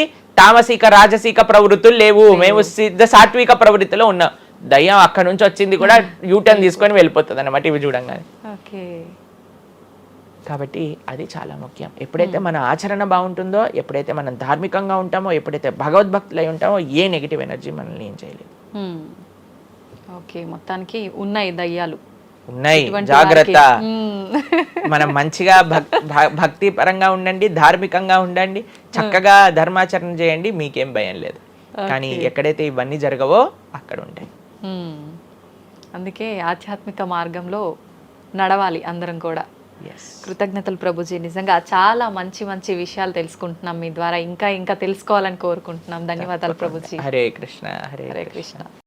తామసిక రాజసీక ప్రవృత్తులు లేవు, మేము సిద్ధ సాత్విక ప్రవృత్తిలో ఉన్నాం. దయ్యం అక్కడ నుంచి వచ్చింది కూడా యూటర్న్ తీసుకొని వెళ్ళిపోతుంది అనమాట ఇవి చూడంగానే. కాబట్టి అది చాలా ముఖ్యం. ఎప్పుడైతే మన ఆచరణ బాగుంటుందో, ఎప్పుడైతే మనం ధార్మికంగా ఉంటామో, ఎప్పుడైతే భగవద్భక్తులై ఉంటామో, ఏ నెగిటివ్ ఎనర్జీ మనల్ని ఏం చేయలేదు. ఓకే. మొత్తానికి ఉన్నాయి దయ్యాలు, ఉన్నాయి, జాగ్రత్త. మనం మంచిగా భక్తి పరంగా ఉండండి, ధార్మికంగా ఉండండి, చక్కగా ధర్మాచరణ చేయండి, మీకేం భయం లేదు. కానీ ఎక్కడైతే ఇవన్నీ జరగవో అక్కడ ఉంటాయి. అందుకే ఆధ్యాత్మిక మార్గంలో నడవాలి అందరం కూడా. కృతజ్ఞతలు ప్రభుజీ, నిజంగా చాలా మంచి మంచి విషయాలు తెలుసుకుంటున్నాం మీ ద్వారా. ఇంకా తెలుసుకోవాలని కోరుకుంటున్నాం. ధన్యవాదాలు ప్రభుజీ. హరే కృష్ణ. హరే కృష్ణ.